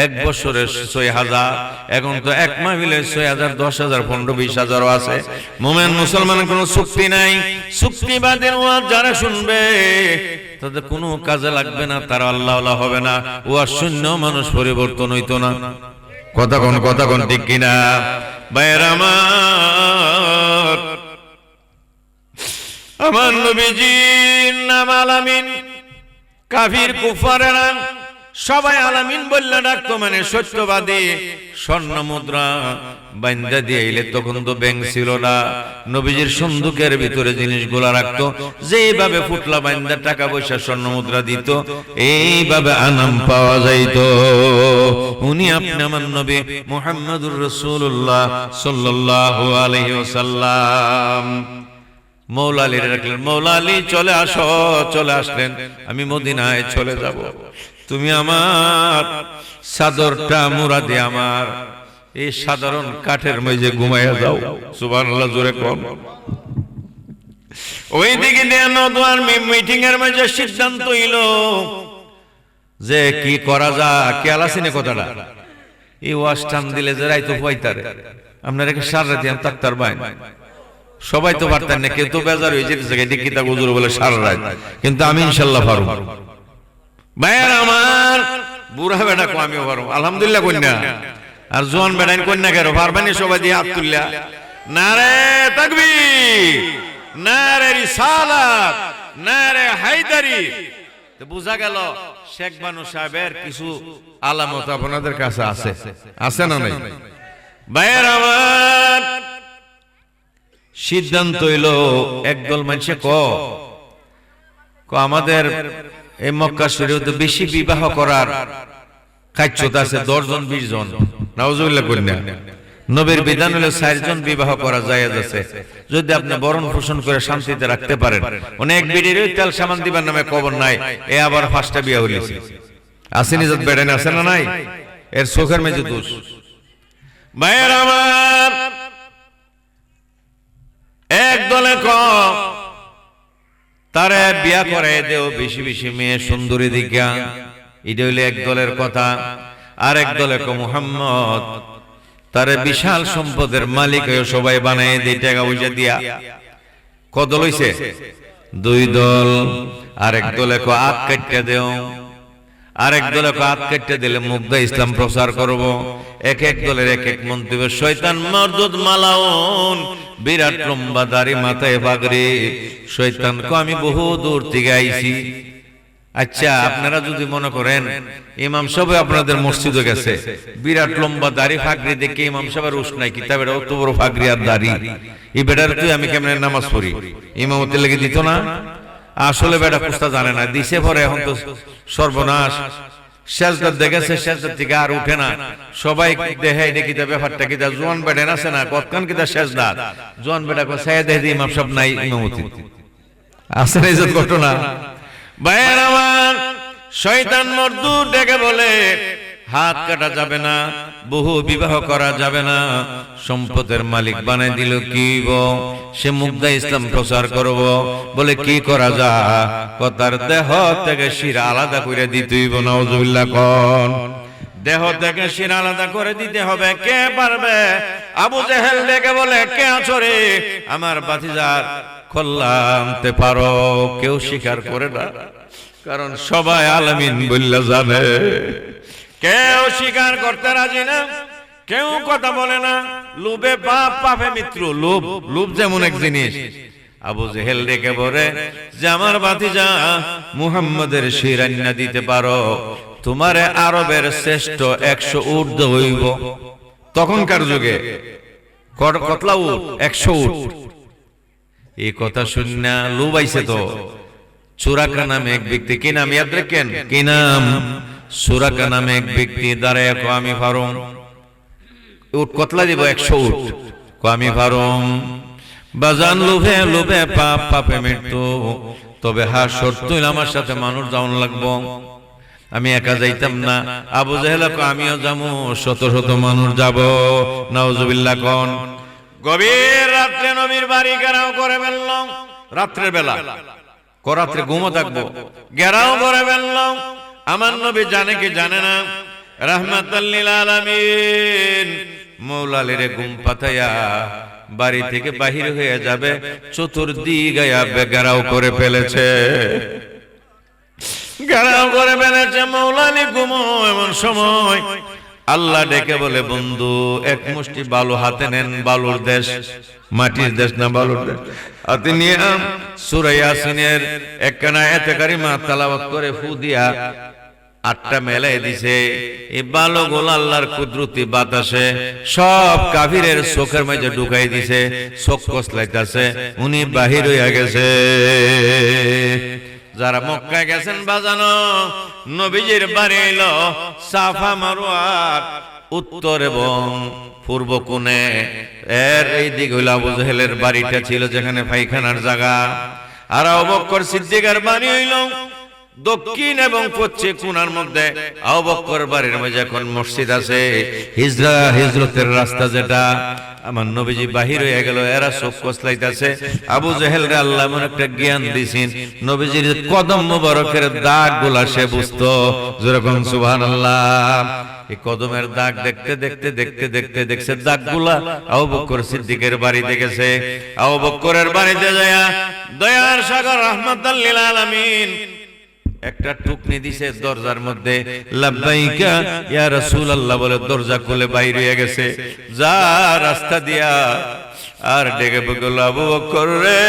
1 বছরে 6000, এখন তো 1 মাহফিলে 6000, 10,000, 15,000, 20,000 আছে। মুমিন মুসলমানের কোনো চুক্তি নাই, চুক্তিবাদের ওয়াজ যারা শুনবে তাদের কোনো কাজে লাগবে না, তারা আল্লাহওয়ালা হবে না, ওয়াজ শূন্য মানুষ পরিবর্তন হইতো না। কথা কোন ঠিক কিনা ভাইয়েরা আমার নবীজির নাম আলামিন। কাফির কুফারেরা সবাই আলামিন বললে ডাকতো, মানে সত্যবাদী। স্বর্ণ মুদ্রা বাইন্দা দিয়ে এলে, তখন তো ব্যাংক ছিল না, নবীজির সন্দুকের ভিতরে জিনিসগুলা রাখতো, যেইভাবে ফুটলা বাইন্দা টাকা পয়সা স্বর্ণ মুদ্রা দিত, এইভাবে আনাম পাওয়া যাইত। উনি আপনি আমার নবী মুহাম্মদুর রাসূলুল্লাহ সাল্লাল্লাহু আলাইহি ওয়াসাল্লাম। মৌলা আলী রাখলেন, মৌলা আলী চলে আসো। চলে আসলেন, আমি মদিনায় চলে যাব, তুমি আমার চাদরটা মুড়া দিয়ে আমার এই সাধারণ কাঠের মেঝে ঘুমাইয়া যাও। সুবহানাল্লাহ, জোরে কোন। ওই দিকে নদওয়ার মিটিং এর মাঝে সিদ্ধান্ত হইল যে কি করা যায়। খেয়াল আছে না কথাটা? এই ওয়াজ টান দিলে যে রাইতো পাইতারে, আপনারা কি সারা রাত তাকতার বাইন? সবাই তো পারতেন না, কেউ তো বেজার হয়ে যেতে জায়গায় দেখি তা হুজুর বলে সারা রাত, কিন্তু আমি ইনশাল্লাহ পারব। ভাইয়ার আমার, বুড়া বেটা কো আমিও পারব, আলহামদুলিল্লাহ কন্যা। আর জোয়ান বেটাইন কন্যা কেন পারবেনি? সবাই দিয়ে হাত তুললা, নারে তাকবীর, নারে রিসালাত, নারে হায়দারি। তো বুঝা গেল শেখ বানু সাহেবের কিছু আলামত আপনাদের কাছে আছে, আছে না নাই? ভাইয়ার আমার, সিদ্ধান্ত হইল একদল মানুষে আমাদের এই মক্কা শরীয়তে বেশি বিবাহ করার কার্যতা আছে, 10 জন 20 জন। নাউজুবিল্লাহ কন্যা। নবীর বিধান হলো 4 জন বিবাহ করা জায়েজ আছে, যদি আপনি বরণ পোষণ করে শান্তিতে রাখতে পারেন। অনেক বিড়ির তেল সামান দিবার নামে কবর নাই, এ আবার 5টা বিয়ে হইছে। আসেনি যত বেড়েন, আছে না নাই? এর চোখের মেঝে দোষ। ভাইয়ের আমার, এক দলে তারে বিয়া করে দেও বেশি বেশি মেয়ে সুন্দরী দিকা, এটা হইলে এক দলের কথা। আর এক দলে মুহাম্মদ তারে বিশাল সম্পদের মালিক হয়ে সবাই বানাই দিয়ে টাকা পয়সা দিয়া। কদল হইছে 2 দল। আর এক দলে আখ কাটতে দেও, আরেক দলে আখ কাটতে দিলে মুগ্ধা ইসলাম প্রচার করব। এক এক দলের এক এক মন্তব্য। শয়তান মারদুদ মালাউন, বিরাট লম্বা দাড়ি, মাথায় পাগড়ি। শয়তান কো আমি বহু দূর থেকে আইছি। আচ্ছা, আপনারা যদি মনে করেন ইমাম সাহেব আপনাদের মসজিদে গেছে, বিরাট লম্বা দাড়ি পাগড়ি দেখে ইমাম সাহেবের উস নাই, কিতাবের অত বড় পাগড়ি আর দাড়ি, এই বেটার তুই আমি কেমনে নামাজ পড়ি? ইমামতি লেগে দিত না? আসলে বেটা কুস্তা জানে না, দিছে পরে এখন তো সর্বনাশ। সেজদা দেখেছে, সেজদা থেকে আর উঠে না। সবাই দেখে দেখি ব্যাপারটা কিতা। জোয়ান বেটা আছে না, কতক্ষণ কিতা সেজদা। জোয়ান বেটা সাইয়া দেখে ইমাম সাহেব নাই ইমামতি। আছে না এই ঘটনা? ভাইয়ের আমার, শয়তান মর্দু ডেকে বলে হাত কাটা যাবে না, বহু বিবাহ করা যাবে না, সম্পদের মালিক বানাই দিল কি সে মুগ্ধা ইসলাম প্রচার করব। বলে কি করা যায়? কথার দেহ থেকে শিরা আলাদা করে দিতে হইব। নাউজুবিল্লাহ কোন। দেহ থেকে শিরা আলাদা করে দিতে হবে। কে পারবে? আবু জেহেল ডেকে বলে কে আছো রে? আমার ভাতিজার কল্লা আনতে পারো? কেউ স্বীকার করে না, কারণ সবাই আলামিন বললে জানে। কেউ স্বীকার করতে রাজি না, কেউ কথা বলে না। লোভে পাপ, পাপে মিত্র। লোভ, লোভ যেমন এক জিনিস। আবু জেহেল ডেকে বলে যে আমার ভাতিজা মুহাম্মদের শিরান্না দিতে পারো, তোমারে আরবের শ্রেষ্ঠ 100 উট হইব। তখনকার যুগে কতলা উট? 100 উট। এই কথা শুনে লোভ আইছে তো। সুরাকা নামে এক ব্যক্তি, কি নাম ইয়াদ রাখেন? কি নাম? সুরাকা নামে এক ব্যক্তি দাঁড়ায় কো আমি পারুম। উট কতলা দিব? 100 উট। কো আমি পারুম। বাজান লোভে লোভে পাপ, পাপে মৃত্যু। তবে হ্যাঁ, শর্ত হইল আমার সাথে মানুষ যাওয়ান লাগবো। আমি একা যাইতাম না। আবু জেহেল কয় আমিও যাবো, শত শত মানুষ যাব। নাউজুবিল্লাহ কোন। গভীর রাত্রে নবীর বাড়ি ঘেরাও করে ফেলল। রাত্রের বেলা রাত্রে ঘুমো থাকবো, ঘেরাও করে ফেলল। আমার নবী জানে কি জানে না, রাহমাতাল লিল আলামিন মওলা আলীরে ঘুম পাতায়া বাড়ি থেকে বাহির হয়ে যাবে, চতুর্দিকে ঘেরাও করে ফেলেছে। ঘেরাও করে ফেলেছে মওলা আলী ঘুমো। এমন সময় আল্লাহ ডেকে বলে, বন্ধু এক মুষ্টি বালু হাতে নেন। বালুর দেশ, মাটির দেশ না, বালুর দেশ হাতে নিয়ে সূরা ইয়াসিনের একখানা আয়াতে কারিমা তেলাওয়াত করে ফু দিয়া 8টা মেলাই দিছে। এই বালুগুলো আল্লাহর কুদরতি বাতাসে সব কাফিরের চোখের মাঝে ঢুকাই দিছে। চোখ কসলাইতাছে, উনি বাহির হইয়া গেছে। যারা মক্কায় গেছেন বাজানো, নবীজির বাড়ি এলো সাফা মারওয়ার উত্তর এবং পূর্ব কোণে। এর এই দিক হইল আবু জেহেলের বাড়িটা ছিল, যেখানে পায়খানার জায়গা। আর আবু বকর সিদ্দিকের বাড়ি হইল দক্ষিণ এবং পশ্চিম কোণার মধ্যে। আবু বকর বাড়ির মধ্যে এখন মসজিদ আছে। হিজরতের রাস্তা যেটা, আমার নবীজি বাহির হয়ে গেল। এরা চোখ কসলাইতেছে। আবু জেহেল রে আল্লাহ এমন একটা জ্ঞান দিছেন, নবীজির কদম মুবারকের দাগ গুলা সে বুঝতো। যেরকম সুবহানাল্লাহ, এই কদমের দাগ দেখতে দেখতে দেখতে দেখতে দেখছে দাগগুলা আবু বকর সিদ্দিকের বাড়িতে গেছে। আবু বকরের বাড়িতে যায়া দয়ার সাগর রাহমাতাল লিল আলামিন একটা টুকনি দিছে দরজার মধ্যে। লাব্বাইকা ইয়া রাসূলুল্লাহ বলে দরজা খুলে বাইরে হয়ে গেছে। যা রাস্তা দিয়া আর ডেকে বলল, আবু বকর রে,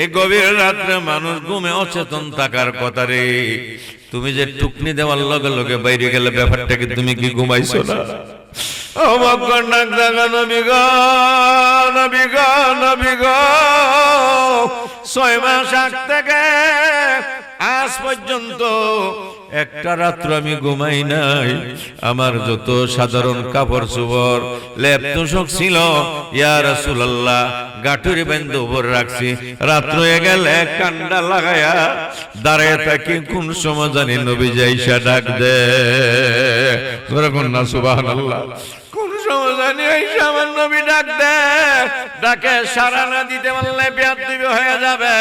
এই গভীর রাত্রে মানুষ ঘুমে অচেতন থাকার কথা রে। তুমি যে টুকনি দেওয়ার লগে লগে বাইরে গেলে, ব্যাপারটা কি তুমি কি ঘুমাইছো না? আবু বকর ডাক দাগা, নবী গো, নবী গো, নবী গো, 6 মাস আগ থেকে আজ পর্যন্ত একটা রাত্র আমি ঘুমাই নাই। আমার যত সাধারণ কাপড় চোপড় লেপ তোষক ছিল, ইয়া রাসূলুল্লাহ গাঠুরি বেঁধে উপর রাখছি। রাত্র হয়ে গেলে কান্ডা লাগায়া দাঁড়ায় থাকি, কোন সময় জানি নবী যাইসা ডাক দে। সুবহানাল্লাহ, কোন সময় জানি আইসা আমার নবী ডাক দে। ডাকে সাড়া না দিতে পারলে বেয়াদবি হয়ে যাবে।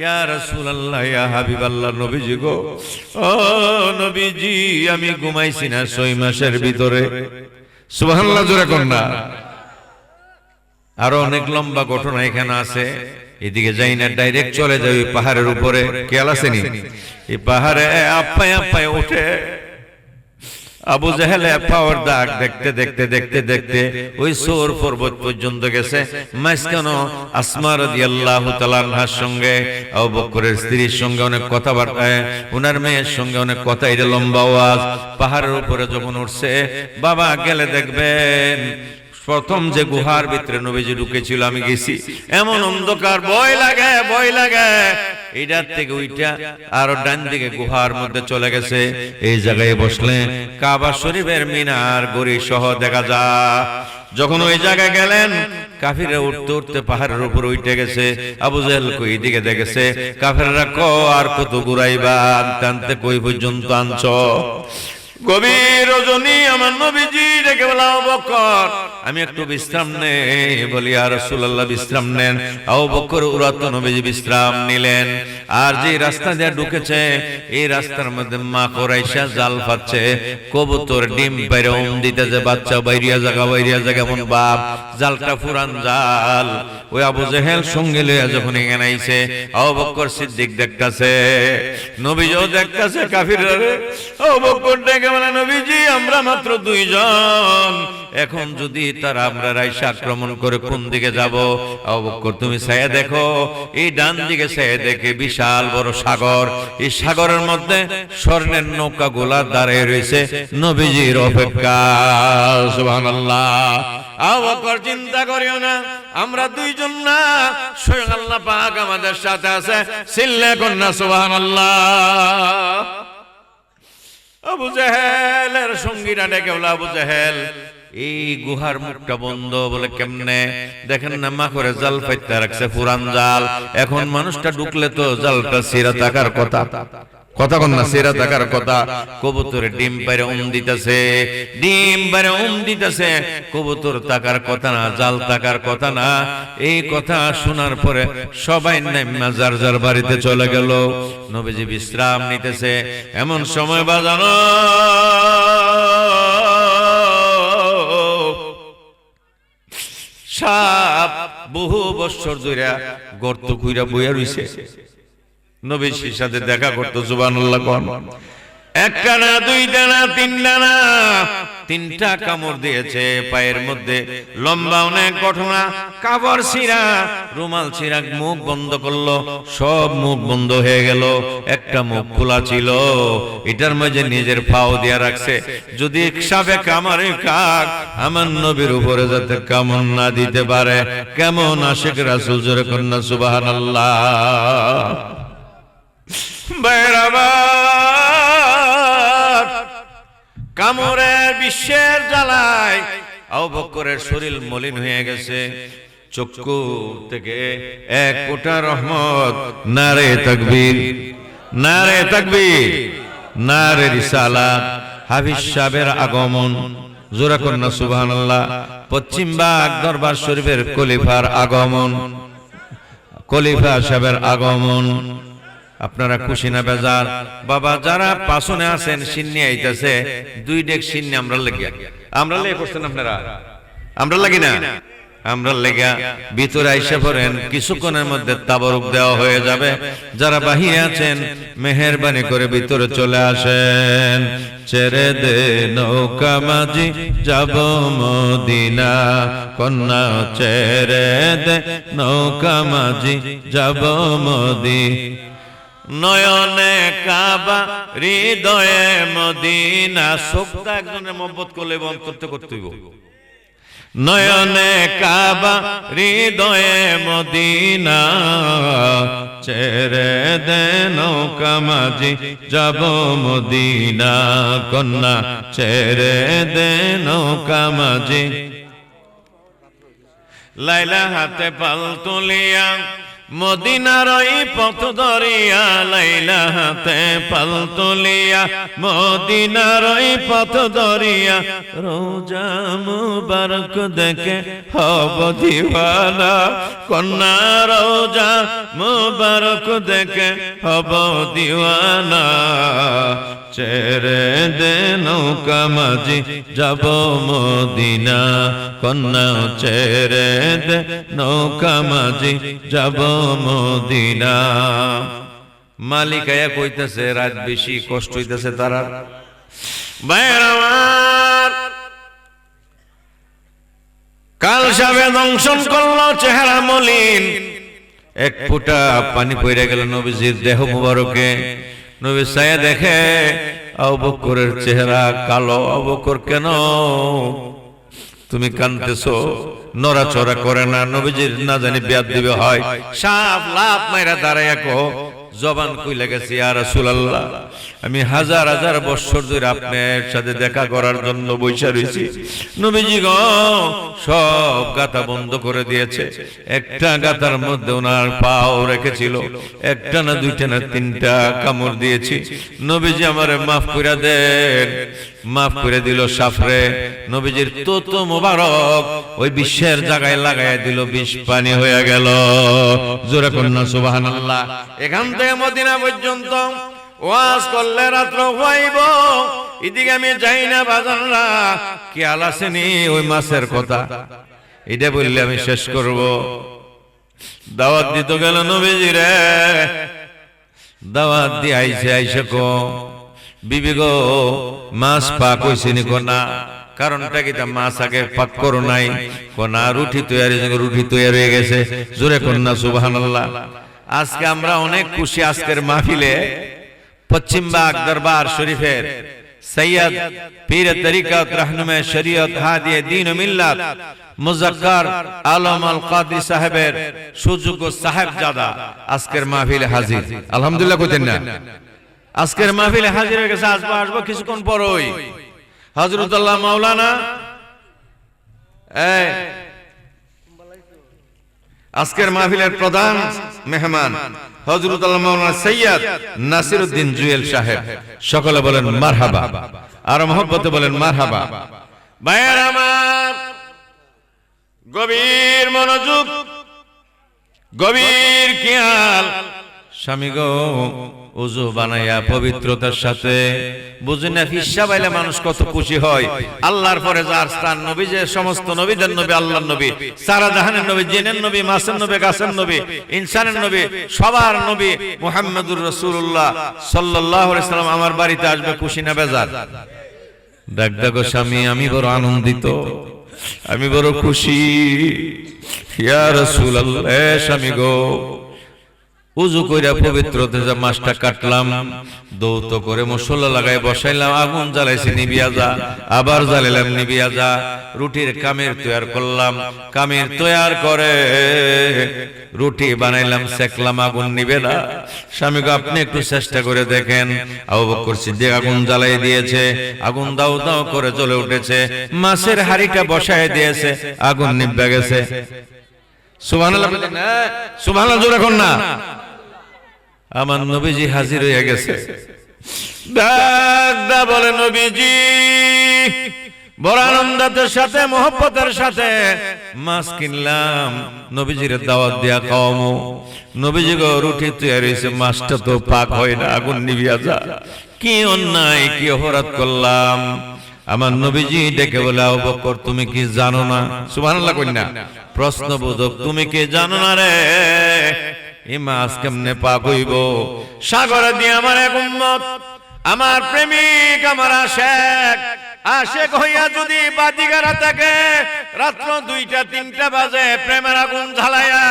ইয়া রাসূলুল্লাহ, ইয়া হাবিবাল্লাহ, নবীজি গো, ও নবীজি, আমি ঘুমাইছি না 6 মাসের ভিতরে। সুবহানাল্লাহ, জোরে কোন না। আরো অনেক লম্বা ঘটনা এখানে আছে। এদিকে যাই না, ডাইরেক্ট চলে যাই পাহাড়ের উপরে। খেয়াল আছে নি? এই পাহাড়ে আপ্পায় আপ্পায় ওঠে আবু জেহেল। পাওয়ার দাগ দেখতে দেখতে দেখতে দেখতে ওই সোর পর্বত পর্যন্ত গেছে। মাঝখানে আসমা রাদিয়াল্লাহু তাআলা আনহার সঙ্গে, আবু বকরের স্ত্রীর সঙ্গে অনেক কথাবার্তা, ওনার মেয়ের সঙ্গে অনেক কথা। এটা লম্বা আওয়াজ। পাহাড়ের উপরে যখন উঠছে, বাবা গেলে দেখবেন প্রথম যে গুহার ভিতরে নবীজি ঢুকেছিল, আমি গেছি, এমন অন্ধকার, ভয় লাগে, ভয় লাগে। এইটার থেকে ওইটা আরো ডান দিকে গুহার মধ্যে চলে গেছে। এই জায়গায় বসলে কাবা শরীফের মিনার গড়ি সহ দেখা যায়। যখন ওই জায়গায় গেলেন, কাফিররা উঠতে উঠতে পাহাড়ের উপর উঠে গেছে। আবু জেহেল কই দিকে দেখেছে। কাফিররা কো আর কত ঘুরাইবা, আনতে কই পর্যন্ত আনছ? গভীর রজনী আমার নবীজি ডেকে বলে, আবু বকর আমি একটু বিশ্রাম নেই। বলি, ইয়া রাসূলুল্লাহ বিশ্রাম নেন। আবু বকর উরাত নবীজি বিশ্রাম নিলেন। আর যে রাস্তা দিয়ে ঢুকেছে, এই রাস্তার মধ্যে মা কোরাইশা জাল পাচ্ছে। কবুতর ডিম বাইরে দিতেছে, বাচ্চা বাইরিয়া জায়গা এমন বাপ, জালটা ফুরান জাল। ওই আবু জেহেল সঙ্গে লইয়া যখন এখানে আইছে, আবু বকর সিদ্দিক দেখতাছে, নবীজিও দেখতাছে কাফিররা। আবু বকর ডেকে বলে, নবীজি আমরা মাত্র 2 জন, এখন যদি তারা আমরা রাইসা আক্রমণ করে কোন দিকে যাব? আবু বকর তুমি ছায়া দেখো। এই ডান দিকে ছায়া দেখে বিশাল বড় সাগর। এই সাগরের মধ্যে স্বর্ণের নৌকা গোলা দাঁড়িয়ে রয়েছে নবীজির অপেক্ষা। সুবহানাল্লাহ। আবু বকর চিন্তা করিও না, আমরা 2 জন না, স্বয়ং আল্লাহ পাক আমাদের সাথে আছে। চিল্লা কন্যা সুবহানাল্লাহ। আবু জেহেলের সঙ্গীরা ডেকে বলে, আবু জেহেল এই গুহার মুখটা বন্ধ। বলে কেমনে? দেখেন না মাখরে জাল পাইতে রাখছে, পুরান জাল। এখন মানুষটা ঢুকলে তো জালটা ছিঁড়া থাকার কথা, কথা কন না, ছিঁড়া থাকার কথা। কবুতরে ডিম পাইরে দিতেছে, ডিম পাইরে দিতেছে, কবুতর থাকার কথা না, জাল থাকার কথা না। এই কথা শোনার পরে সবাই নাইমা যার যার বাড়িতে চলে গেল। নবীজি বিশ্রাম নিতেছে। এমন সময় বাজানো সাপ বহু বছর ধরে গর্ত খুইরা বইয়া রইছে। নবীর সাথে দেখা করতো। সুবহানাল্লাহ কোন। একটা না, দুইটা না, তিনটা না, তিনটা কামড় দিয়েছে পায়ের মধ্যে। লম্বা অনেক ঘটনা। কাপড় ছিঁড়া, রুমাল ছিঁড়া, মুখ বন্ধ করলো, সব মুখ বন্ধ হয়ে গেল। একটা মুখ খোলা ছিল, এটার মাঝে নিজের পাও দিয়া রাখছে। যদি সাপে কামড়ে খাক, আমার নবীর উপরে যাতে কামড় না দিতে পারে। কেমন আশিক রাসূল, জোরে কন্যা সুবহানাল্লাহ। কামড়ের বিশ্বের জ্বালায় আবু বকরের শরীর মলিন হয়ে গেছে। চক্ষু থেকে এক ফোঁটা রহমত। নারে তাকবীর, নারে তাকবীর, নারে রিসালাত। হাফিজ সাহেবের আগমন, জোরে কন্যা সুবহানাল্লাহ। পশ্চিম বাগ দরবার শরীফের খলিফার আগমন, খলিফা সাহেবের আগমন। আপনারা খুশি না বেজার? বাবা যারা পাশনে আছেন সিন্নি আইতাছে, দুই ডেক সিন্নি আমরা লেগে, আমরা লেগে করছেন আপনারা, আমরা লাগি না, আমরা লেগা ভিতরে আইসা পড়েন। কিছুক্ষণের মধ্যে তাবারুক দেওয়া হয়ে যাবে। যারা বাহিরে আছেন মেহেরবানি করে ভিতরে চলে আসেন। ছেড়ে দে নৌকা মাঝি যাব মদিনা, কন্যা ছেড়ে দে নৌকা মাঝি যাব মদিনা। নয়নে কাবা, হৃদয়ে মদিনা। চোখটা একজনের মহব্বত করলে অন্তরটা করতে হইব। নয়নে কাবা, হৃদয়ে মদিনা, ছেড়ে দে নৌকা মাঝি যাব মদিনা, কন্যা ছেড়ে দে নৌকা মাঝি। লাইলা হাতে পাল তুলিয়া মদিনার ওই পথ ধরিয়া, লাইলা হাতে পাল তুলিয়া মদিনার ওই পথ ধরিয়া, রোজা মুবারক দেখে হব দিওয়ানা, কন্যা রোজা মুবারক দেখে হব দিওয়ানা। ছেড়ে দে নৌকা মাঝি যাব মদিনা, কন্যা ছেড়ে দে নৌকা মাঝি যাব মদিনা। মালিক আয়া কইতেছে রাত বেশি কষ্ট হইতেছে তারা। ভাইয়ের আমার, কাল সাবে দংশন করলো, চেহারা মলিন, এক ফোঁটা পানি পড়ে গেল নবীজির দেহ মুবারকে। নবী ছায়া দেখে আবু বকরের চেহারা কালো। আবু বকর কেন তুমি কাঁদতেছো? নড়াচড়া করে না। নবীজির না জানি বিয়াদ দিবে হয়। সাপ লাফ মাইরা দাঁড়াইয়া কো, জবান কইলা গেছে, ইয়া রাসূলুল্লাহ, আমি হাজার হাজার বছর ধরে আপনার সাথে দেখা করার জন্য বইসা রইছি। নবীজি গো সব গাথা বন্ধ করে দিয়েছে। একটা গাথার মধ্যে ওনার পাও রেখেছিল। একটা না, দুইটা না, তিনটা কামড় দিয়েছি। নবীজি আমারে মাফ করে দেন। মাফ করে দিল সাফরে। নবীজির তোত মোবারক ওই বিশ্বের জায়গায় লাগাইয়া দিল, বিষ পানি হয়ে গেল। জোরে কন্যা সুবহানাল্লাহ। এখান থেকে মদিনা পর্যন্ত ওয়াজ করলে রাত্র হইব। এদিকে আমি যাই না বাজানরা, খেয়াল আসেনি ওই মাসের কথা? এটা বললে আমি শেষ করব। দাওয়াত দিতে গেল নবীজি রে, দাওয়াত দিয়ে আইসে, আইসে কো বিবি গো মাছ পাক হইছে নি? কোনা কারণটা কি? তা মাছ আগে পাক করো নাই? কোনা রুটি তৈরি, রুটি তৈরি হয়ে গেছে। জোরে কন্যা সুবহানাল্লাহ। আজকে আমরা অনেক খুশি। আজকের মাহফিলে পশ্চিম বাগ দরবার শরীফের সৈয়দ পীর তরিকত রাহনুমে শরীয়ত হাদিয়ে দ্বীন ও মিল্লাত মুজাক্কার আলম আল কাদরি সাহেবের সুযোগ্য সাহেবজাদা আজকের মাহফিলে হাজির। আলহামদুলিল্লাহ কইতেন না? আজকের মাহফিলে হাজির হয়ে গেছে। আসবো কিছুক্ষণ পরই হযরতুল্লাহ মাওলানা এই আজকের মাহফিলের প্রধান মেহমান হযরত আল্লাহ মাওলানা সৈয়দ নাসিরউদ্দিন জুয়েল সাহেব, সকলে বলেন মারহাবা, আর মহব্বতে বলেন মারহাবা। ভাইয়ের আমার, গভীর মনোযোগ, গভীর খেয়াল। স্বামী গো, ওযু বানাইয়া পবিত্রতার সাথে, বুঝেন না ফিসা বাইলে মানুষ কত খুশি হয়। আল্লাহর পরে যার স্থান, নবী যে সমস্ত নবীদের নবী, আল্লাহর নবী, সারা জাহানের নবী, জিনের নবী, মাসের নবী, গাছের নবী, ইনসানের নবী, সবার নবী মুহাম্মদুর রাসূলুল্লাহ সাল্লাল্লাহু আলাইহি সাল্লাম আমার বাড়িতে আসবে, খুশি না বেজার? ডাক ডাকো স্বামী, আমি বড় আনন্দিত, আমি বড় খুশি। ইয়া রাসূলুল্লাহ, স্বামী গো, উযু কইরা পবিত্রতে যে মাছটা কাটলাম, দৌত করে মশলা লাগাই বসাইলাম, আগুন জ্বালাইছি নিবিয়া যা, আবার জ্বালাইলাম নিবিয়া যা, রুটির কামের তৈয়ার করলাম, কামের তৈয়ার করে রুটি বানাইলাম, সেকলাম, আগুন নিবে না। স্বামী গো, আপনি একটু চেষ্টা করে দেখেন। আবু বকর সিদ্দিক আগুন জ্বালাই দিয়েছে, আগুন দাও দাও করে জ্বলে উঠেছে, মাছের হাড়িটা বসায় দিয়েছে, আগুন নিভে গেছে। সুবহানাল্লাহ, সুবহানাল্লাহ জোরে কোন না। আমার নবীজি হাজির হয়ে গেছে, দাদা বলে নবীজি বড় আনন্দের সাথে, মহব্বতের সাথে মাছ কিনলাম, নবীজির দাওয়াত দিয়া খাওয়ামো। নবীজি গো, রুটি তৈরি হয়েছে, মাছটা তো পাক হয় না, আগুন নিভিয়া যা। কি অন্যায়, কি অপরাধ করলাম। আমার নবীজি ডেকে বলে, আবু বকর তুমি কি জানো না? সুবহানাল্লাহ কই না, প্রশ্নবোধক, তুমি কি জানো না রে এই মাছ কেমনে পাক হইব? সাগরে দিয়ে আমার এক উম্মত, আমার প্রেমিক, আমার আশেক হইয়া যদি বাদিগারা থাকে, রাত্র 2টা-3টা বাজে প্রেমের আগুন ঝালাইয়া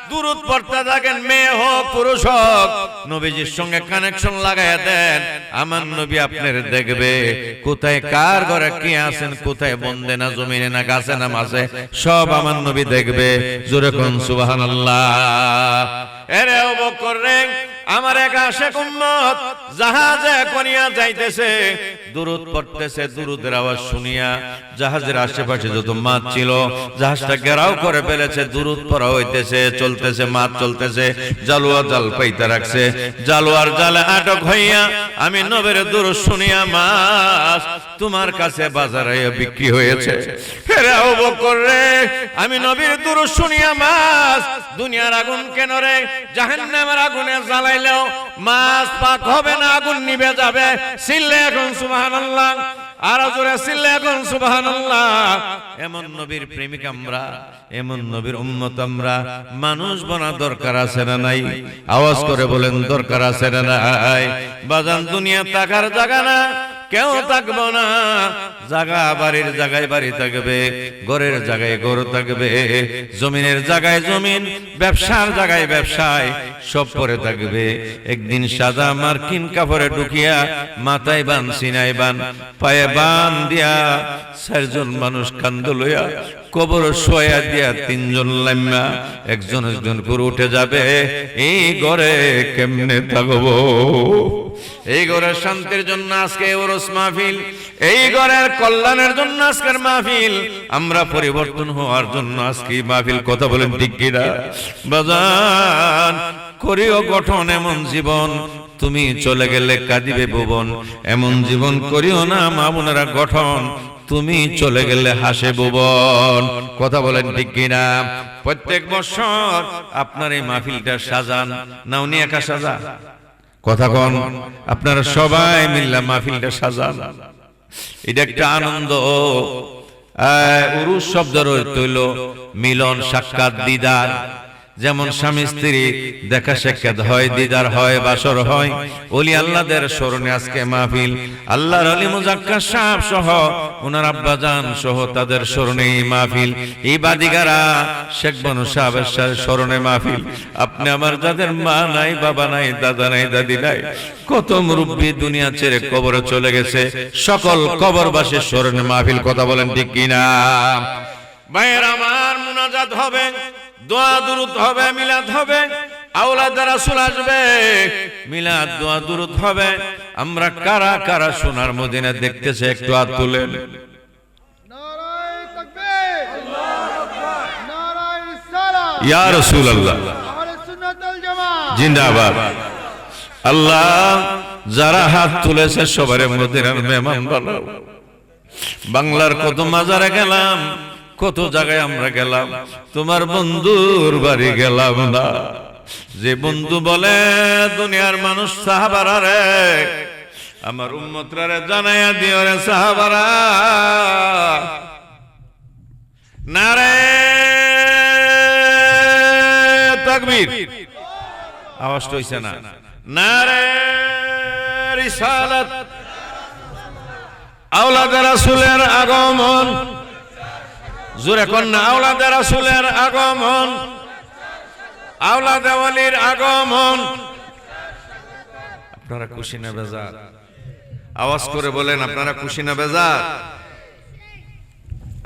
দুরূদ পড়তে থাকেন, মেয়ে হোক পুরুষ হোক, নবীজির সঙ্গে কানেকশন লাগাইয়া দেন। আমার নবী আপনার দেখবে, কোথায় কার ঘরে কি আছেন, কোথায় বন্দে না জমিনে না গাছে না মাছে, সব আমার নবী দেখবে। জোরে কোন সুবহানাল্লাহ। এরে আবু বকর রে, আমার এক আশেক উম্মত জাহাজে করিয়া যাইতেছে, দুরূদ পড়তেছে, দুরূদের আওয়াজ শুনিয়া জাহাজের আশেপাশে যত মাছ ছিল জাহাজটা ঘেরাও করে ফেলেছে, দুরূদ পড়া হইতেছে, চলতেছে, মাছ চলতেছে, জালুয়া জাল পাইতে রাখছে, জালুয়ার জালে আটক হইয়া আমি নবীর দুরূদ শুনিয়া মাছ তোমার কাছে বাজারে বিক্রি হয়েছে। ফেরে আবু বকর রে, আমি নবীর দুরূদ শুনিয়া মাছ, দুনিয়ার আগুন কেন রে, জাহান্নামের আগুনে জ্বালাইলেও মাছ পাক হবে না, আগুন নিভে যাবে। সিল্লে এখন সুবহানাল্লাহ, আর জোরে সিল্লে এখন সুবহানাল্লাহ। এমন নবীর প্রেমিক আমরা, এমন নবীর উম্মত আমরা, মানুষ বনা দরকার আছে না নাই? আওয়াজ করে বলেন, দরকার আছে না নাই? বাজান, দুনিয়া থাকার জায়গা না, কেউ থাকবো না। জায়গা, বাড়ির জায়গায় বাড়ি থাকবে, ঘরের জায়গায় ঘর থাকবে, জমিনের জায়গায় জমিন, ব্যবসার জায়গায় ব্যবসায়, সব পরে থাকবে। একদিন সাদা মার্কিন কাপড়ে ঢুকিয়া, মাথায় বান, সিনায় বান, পায়ে বান দিয়া 4জন মানুষ কান্দ লইয়া কবর শোয়া দিয়া 3জন লাম্মা একজন একজন করে উঠে যাবে। এই ঘরে কেমনে থাকবো? এই ঘরের শান্তির জন্য আজকে ওরস মাহফিল, এই ঘরের কল্যাণের জন্য আজকের মাহফিল, আমরা পরিবর্তন হওয়ার জন্য আজকে মাহফিল। কথা বলেন ঠিক কিনা? বাজান, করিও গঠন এমন জীবন, তুমি চলে গেলে কাঁদিবে ভুবন। এমন জীবন করিও না মা বোনেরা গঠন, তুমি চলে গেলে হাসে ভুবন। কথা বলেন ঠিক কিনা? প্রত্যেক বছর আপনার এই মাহফিলটা সাজান না, উনি একা সাজা? কথা কন, আপনারা সবাই মিল্লা মাহফিলটা সাজান। এটা একটা আনন্দ। উরুস শব্দের অর্থ হইল মিলন, সাক্ষাৎ, দিদার। যেমন স্বামী স্ত্রী দেখা সাক্ষাৎ হয়, দিদার হয়, বাসর হয়, ওলি আল্লাহদের স্মরণে আজকে মাহফিল। আল্লাহর ওলি মুজাক্কার সাহেব সহ ওনার আব্বাজান সহ তাদের স্মরণে এই মাহফিল। এই বাদিগারা শেখ বনু সাহেবের স্মরণে মাহফিল। আপনি আমার যাদের মা নাই, বাবা নাই, দাদা নাই, দাদি নাই, কত মুরব্বী দুনিয়া ছেড়ে কবরে চলে গেছে, সকল কবরবাসীর স্মরণে মাহফিল। কথা বলেন ঠিক কিনা? ভাইয়ের আমার, মুনাজাত হবে, দোয়া দুরূদ হবে, মিলাদ হবে, আওলাদ রাসূল আসবে, মিলাদ, দোয়া দুরূদ হবে। আমরা কারা কারা সোনার মদিনা দেখতেছে একটু হাত তুলেন। নারায়ে তাকবীর, ইয়া রাসূলুল্লাহ জিন্দাবাদ। আল্লাহ যারা হাত তুলেছে সবার মদিনার মেহমান বানাও। বাংলার কত মাজারে গেলাম, কত জায়গায় আমরা গেলাম, তোমার বন্ধুর বাড়ি গেলাম না। যে বন্ধু বলে দুনিয়ার মানুষ সাহাবারা রে, আমার উম্মতরা রে জানাইয়া দিও রে সাহাবারা, নারে তাকবীর, আওয়াজটা হইছে না, নারে রিসালাত, আওলাদে রাসূলের আগমন, জোরে কন্যা আওলাদে রাসূলের আগমন, আওলাদে ওয়ালির আগমন। আপনারা খুশি না বেজার? আওয়াজ করে বলেন আপনারা খুশি না বেজার?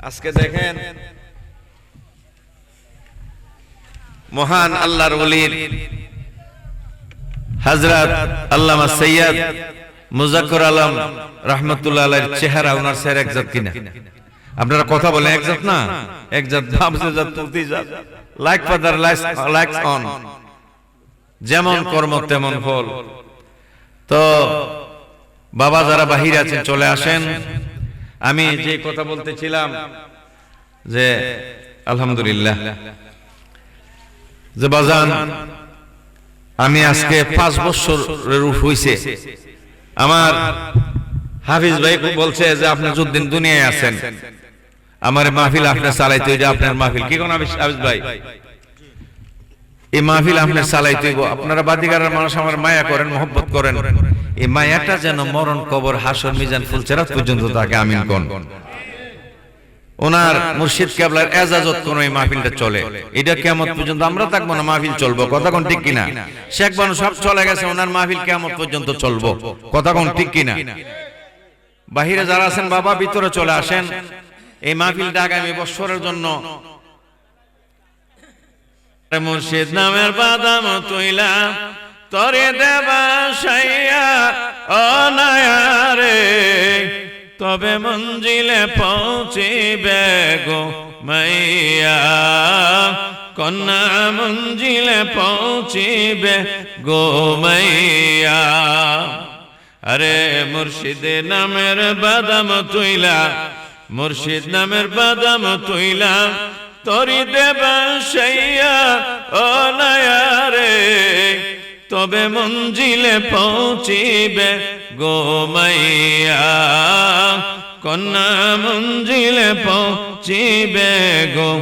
আজকে দেখেন মহান আল্লাহর ওলির হযরত আল্লামা সৈয়দ মুজাক্কির আলম রাহমাতুল্লাহ আলাইহির চেহারা ওনার স্যার একজাত কিনা? আপনারা কথা বলেন একজাত না? একজাত, ভাবজাত, তুতিজাত, লাইক ফাদার লাইকস অন, যেমন কর্ম তেমন ফল। তো বাবা যারা বাহিরে আছেন চলে আসেন। আমি যে কথা বলতেছিলাম যে আলহামদুলিল্লাহ যে বাজান, আমি আজকে 5 বছরের হইছে, আমার হাফিজ ভাই বলছে যে আপনি যতদিন দুনিয়ায় আছেন আমার মাহফিল আপনি চালাইতে হইবে। আপনার মাহফিল কি কোন হাফিজ ভাই? এই মাহফিল আপনি চালাইতে হইব। আপনারা বাদিগারের মানুষ আমার মায়া করেন, মহব্বত করেন, এই মায়াটা যেন মরণ কবর হাসর মিজান ফুলচেরাত পর্যন্ত থাকে। আমিন কোন। ওনার মুর্শিদ কেবলার এজাজত কোন এই মাহফিলটা চলে, এটা কিয়ামত পর্যন্ত আমরা থাকবো না, মাহফিল চলবো। কথা কোন ঠিক কিনা? শেখ বানু সব চলে গেছে, ওনার মাহফিল কিয়ামত পর্যন্ত চলবো। কথা কোন ঠিক কিনা? বাহিরে যারা আছেন বাবা ভিতরে চলে আসেন। এই মাহফিলটা আগামী বছরের জন্য মুর্শিদ নামের বাদাম তুইলা তরে দেবা সাইয়া অনায়ারে, তবে মঞ্জিলে পৌঁছিবে গো মাইয়া, কন্যা মঞ্জিলে পৌঁছিবে গো মাইয়া। আরে মুর্শিদ নামের বাদাম তুইলা, মুর্শিদ নামের বাদাম তুইলা তরি দেবা সাইয়া অনায়ারে, তবে মঞ্জিলে পৌঁছিবে গো মাইয়া, কন্যা মঞ্জিলে পৌঁছিবে গো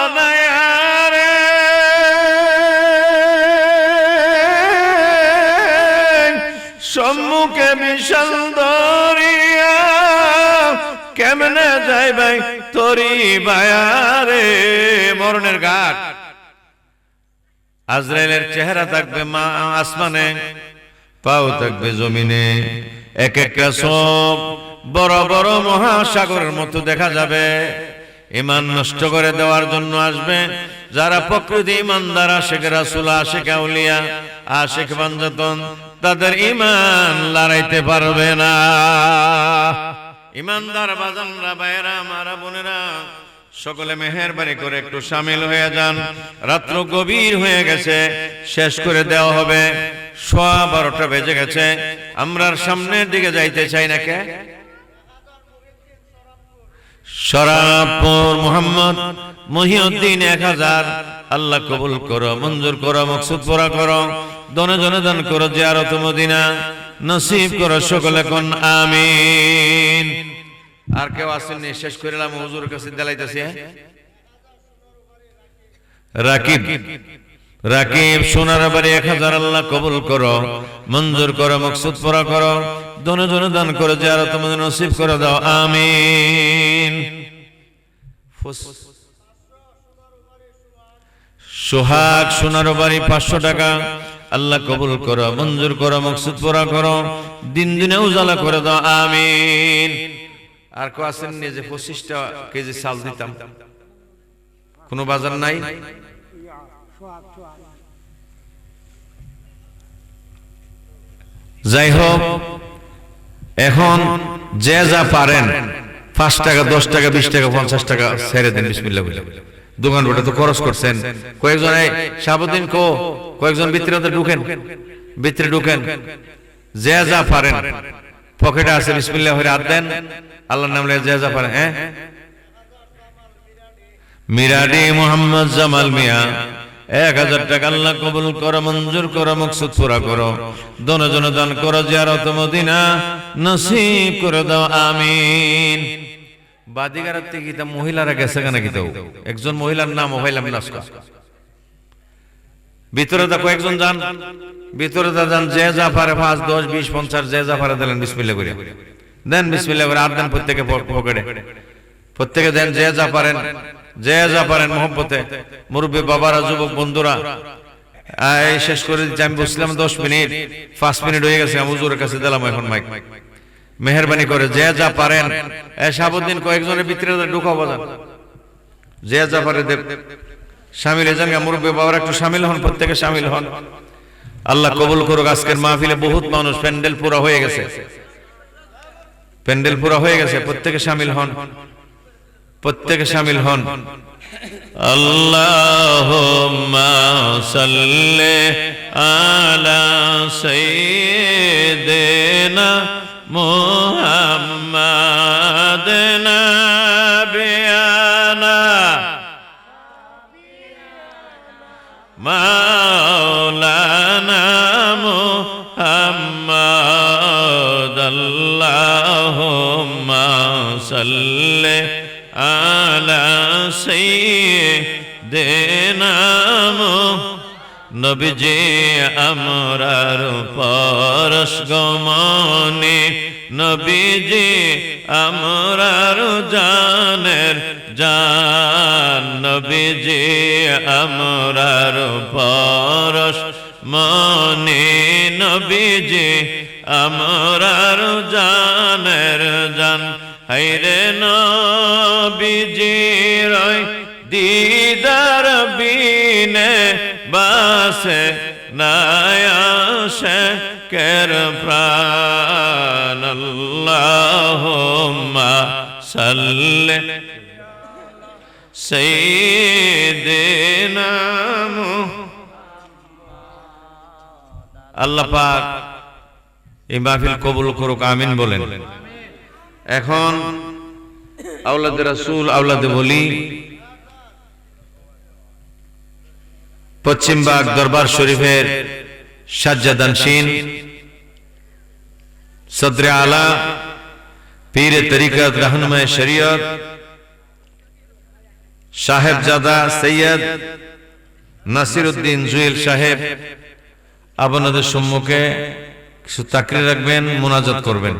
অনায়ারে। সম্মুখে বিশাল দরিয়া, কেমনে যাই ভাই তরি বায়ারে। মরণের ঘাট, আজরাইলের চেহারা থাকবে মা আসমানে, পাও থাকবে জমিনে। এক একটা সব বড় বড় মহাসাগরের মতো দেখা যাবে। ইমান নষ্ট করে দেওয়ার জন্য আসবে যারা প্রকৃতি ইমানদার, আশিক রাসূল, আশিক আউলিয়া, আশিক বাঞ্জাতন, তাদের ইমান লড়াইতে পারবে না। ইমানদার বাজানরা, ভাইয়েরা, মারা বোনেরা, সকলে মেহেরবানি করে একটু শামিল হয়ে যান। রাত্র গভীর হয়ে গেছে, শেষ করে দেওয়া হবে। 12:15 বেজে গেছে, আমরা সামনের দিকে যাইতে চাই না। কে? শরাবপুর মোহাম্মদ মহিউদ্দিন 1000। আল্লাহ কবুল করো, মঞ্জুর করো, মকসুদ পুরা করো, দনে দনে দান করো, জিয়ারত মদিনা নসিব করো। সকলে কোন আমিন। আর কেউ আসেননি? শেষ করিলাম, হুজুরের কাছে দিলাইতেছি। রাকিব, রাকিব সোনার বাড়ি 1000। আল্লাহ কবুল করো, মঞ্জুর করো, মকসুদ পুরা করো, দনে দনে দান করো, জিয়ারত মদিনা নসিব করে দাও। আমিন। সোহাগ সোনার বাড়ি 500 টাকা। আল্লাহ কবুল করো, মঞ্জুর করো, মকসুদ পুরা করো, দিন দিনে উজালা করে দাও। আমিন। আর কেউ আসেননি যে 25টা কেজি চাল দিতাম? কোনো বাজার নাই? যাই হোক, এখন যে যা পারেন 5 টাকা, 10 টাকা, 20 টাকা, 50 টাকা ছেড়ে দেন। বিসমিল্লাহ বলে দোকান বটে তো খরচ করছেন, কয়েকজন শাহাবুদ্দিন কয়েকজন ভিতরে ঢুকেন, ভিতরে ঢুকেন, যে যা পারেন পকেটে আছে বিসমিল্লাহ হয়ে হাত দেন, আল্লাহর নাম লয়ে যে যা পারেন। হ্যাঁ, মিরাডি মোহাম্মদ জামাল মিয়া 1000 টাকা আল্লাহ কবুল করো, মঞ্জুর করো, মকসুদ পুরা করো, দনজনে দান করো, জিয়ারত মদিনা নসিব করে দাও, আমিন। বাদিগার থেকে তা মহিলারা গেছে কেন কি তাও একজন মহিলার নাম হইলাম নাসকা ভিতরে দা কয়েকজন যান, ভিতরে দা যান, যে যা পারে 5 10 20 50 যে যা পারে দিলেন বিসমিল্লাহ করে দেন, বিসমিল্লাহ করে আর দেন, প্রত্যেকে পকেটে প্রত্যেকে দেন, যে যা পারেন, যে যা পারেন মোহব্বতে। মুরব্বী বাবারা, যুবক বন্ধুরা, এই শেষ করে দিচ্ছি। আমি বসলাম 10 মিনিট, 5 মিনিট হয়ে গেছে, আমি হুজুরের কাছে দিলাম এখন মাইক। মেহেরবানি করে যে যা পারেন, শাহাবুদ্দিন কয়েকজনের ভিতরে ঢুকাও বাজান, যে যা পারে দেব, শামিল হয়ে যান। মুরব্বী বাবারা একটু শামিল হন, প্রত্যেকে শামিল হন। আল্লাহ কবুল করুক। আজকের মাহফিলে বহুত মানুষ, প্যান্ডেল পুরা হয়ে গেছে, প্যান্ডেল পুরা হয়ে গেছে, প্রত্যেকে শামিল হন, প্রত্যেকে শামিল হন। আল্লাহুম্মা সাল্লি আলা সাইয়্যিদিনা মুহাম্মাদ নাবিয়ানা মাওলানা মুহাম্মাদ। আল্লাহুম্মা সাল্লি আলা সাইয়্যিদিনা নবীজি আমরার পরশ গমনে, নবীজি আমরার জানের জান, নবীজি আমরার পরশ মনে, নবীজি আমরার জানের জান। হায়রে নবীজির দিদার বিনে বাসে নায়াসে কের প্রাণ। আল্লাহুম্মা সাল্লি সাইয়্যিদিনা। আল্লাহ পাক এই মাহফিল কবুল করুক, আমিন বলেন। এখন আওলাদে রাসূল, আওলাদে ওলি, পশ্চিমবাগ দরবার শরীফের সাজ্জাদানশীন, সদরে আলা, পীরে তরিকত, রাহনুমায়ে শরীয়ত, সাহেবজাদা সৈয়দ নাসিরউদ্দিন জুয়েল সাহেব আপনাদের সম্মুখে কিছু তাকরীর রাখবেন, মুনাজাত করবেন।